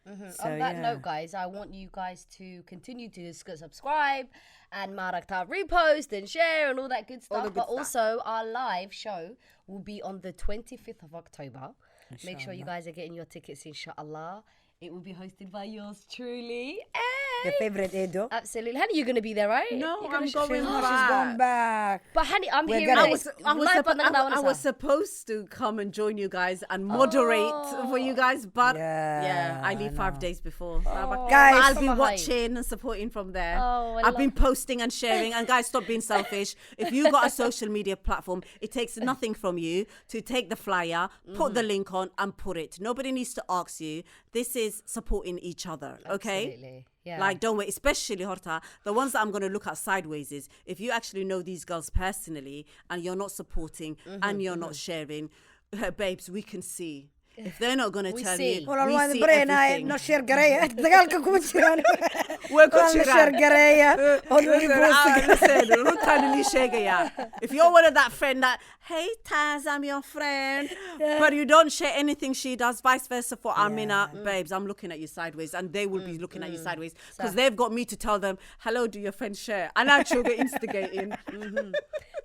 So, On that yeah. note, guys, I want you guys to continue to subscribe and marakta repost and share and all that good stuff. good But stuff. also, our live show will be on the 25th of October. Make sure you guys are getting your tickets, inshallah. It will be hosted by yours truly. Your favorite Eedo. Absolutely. Honey, you're going to be there, right? No, You're I'm gonna going She's back. gone back. But honey, I'm We're hearing gonna- this. I was supposed to come and join you guys and moderate for you guys, but Yeah, I leave I 5 know. days before. So Guys, I'll be summer hype. watching and supporting from there. Oh, I I've been love- posting and sharing. And guys, stop being selfish. If you got a social media platform, it takes nothing from you to take the flyer, put the link on, and put it. Nobody needs to ask you. This is supporting each other, okay? Absolutely. Yeah. Like, don't wait, especially Horta. The ones that I'm going to look at sideways is if you actually know these girls personally and you're not supporting and you're not sharing, babes, we can see. If they're not going to We tell see. you, Walaal we waan see bareenahay everything. no sheer gareeya dagaalka kuma jiraan Way ku Walaal, no jiraan. sheer gareeya oo lagu boosti Listen, runtaan idin sheegaya. If you're one of that friend that, hey Taz, I'm your friend, but you don't share anything she does, vice versa for Amina, babes, I'm looking at you sideways, and they will be looking at you sideways because they've got me to tell them, hello, do your friends share? And actually get instigating.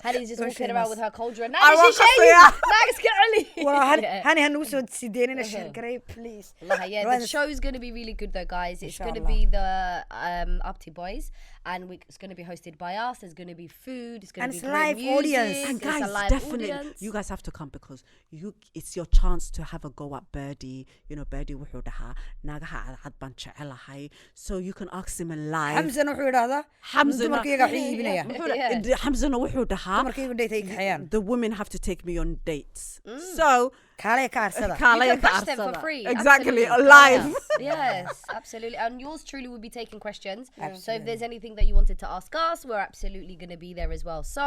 Honey's just walking around with her cauldron. I Now want she's to say, sharing. waa Yeah. hani hanugu soo sideenina sheer gareey please Wallahi, yeah, Right, the show is going to be really good though, guys. It's going to Inshallah. be the Upti Boys, and it's going to be hosted by us. There's going to be food. It's going And to be it's great live music. audience. And It's a guys, live definitely, audience. you guys have to come because it's your chance to have a go at Birdie. You know, Birdie wuxuu dhahaa naagaha cadcad baan jecelahay. So you can ask him in live. xamsana wuxuu idhaahdaa dumarkayga waxay iibinaya Yeah. Hamzana wuxuu dhahaa dumarkayga daytay kaxayaan the women have to take me on dates. So kaalay ka arsada You can bash them for free. Exactly, Absolutely. live. Yes, absolutely. And yours truly will be taking questions. So if there's anything that you wanted to ask us, we're absolutely going to be there as well. So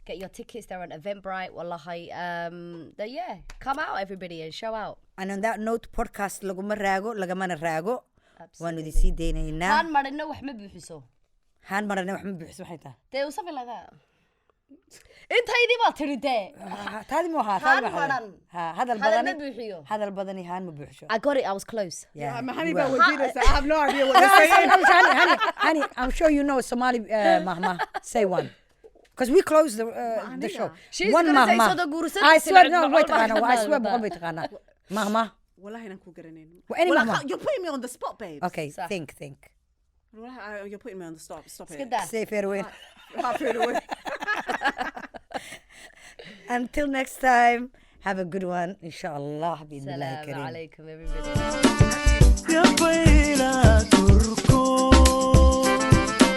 get your tickets there on Eventbrite. Wallahi, yeah, come out everybody and show out. and on that note podcast laguma raago lagamana raago waanu idin Absolutely. sii deynaynaa Haan marino wax ma buuxiso. haan marane wax ma bixiso waxay tahay There was something like that. Intaydii baa tiri dee. taadi mu ahaa Haan taadi ma maran. hadal Hadal ma badani buuxiyo. hadal badani haan ma buuxisho I got it. I was close. yeah honey, you were. I have no idea what you're saying. honey, I'm sure you know Somali mahma. Say one. Because we closed the show. She's one gonna say mahma. so the guru said I it's swear, like no, wait, mahma. I swear, wait, mahma. Wallahi, I'm garanin. Well, any Well, mahma. you're putting me on the spot, babe. Okay, Sir. think. Wallahi, you're putting me on the stop. Stop Let's it. get that. Say farewell. Halfway away. Until next time, have a good one. Inshallah. Salam alaikum, everybody. يا بينا ترك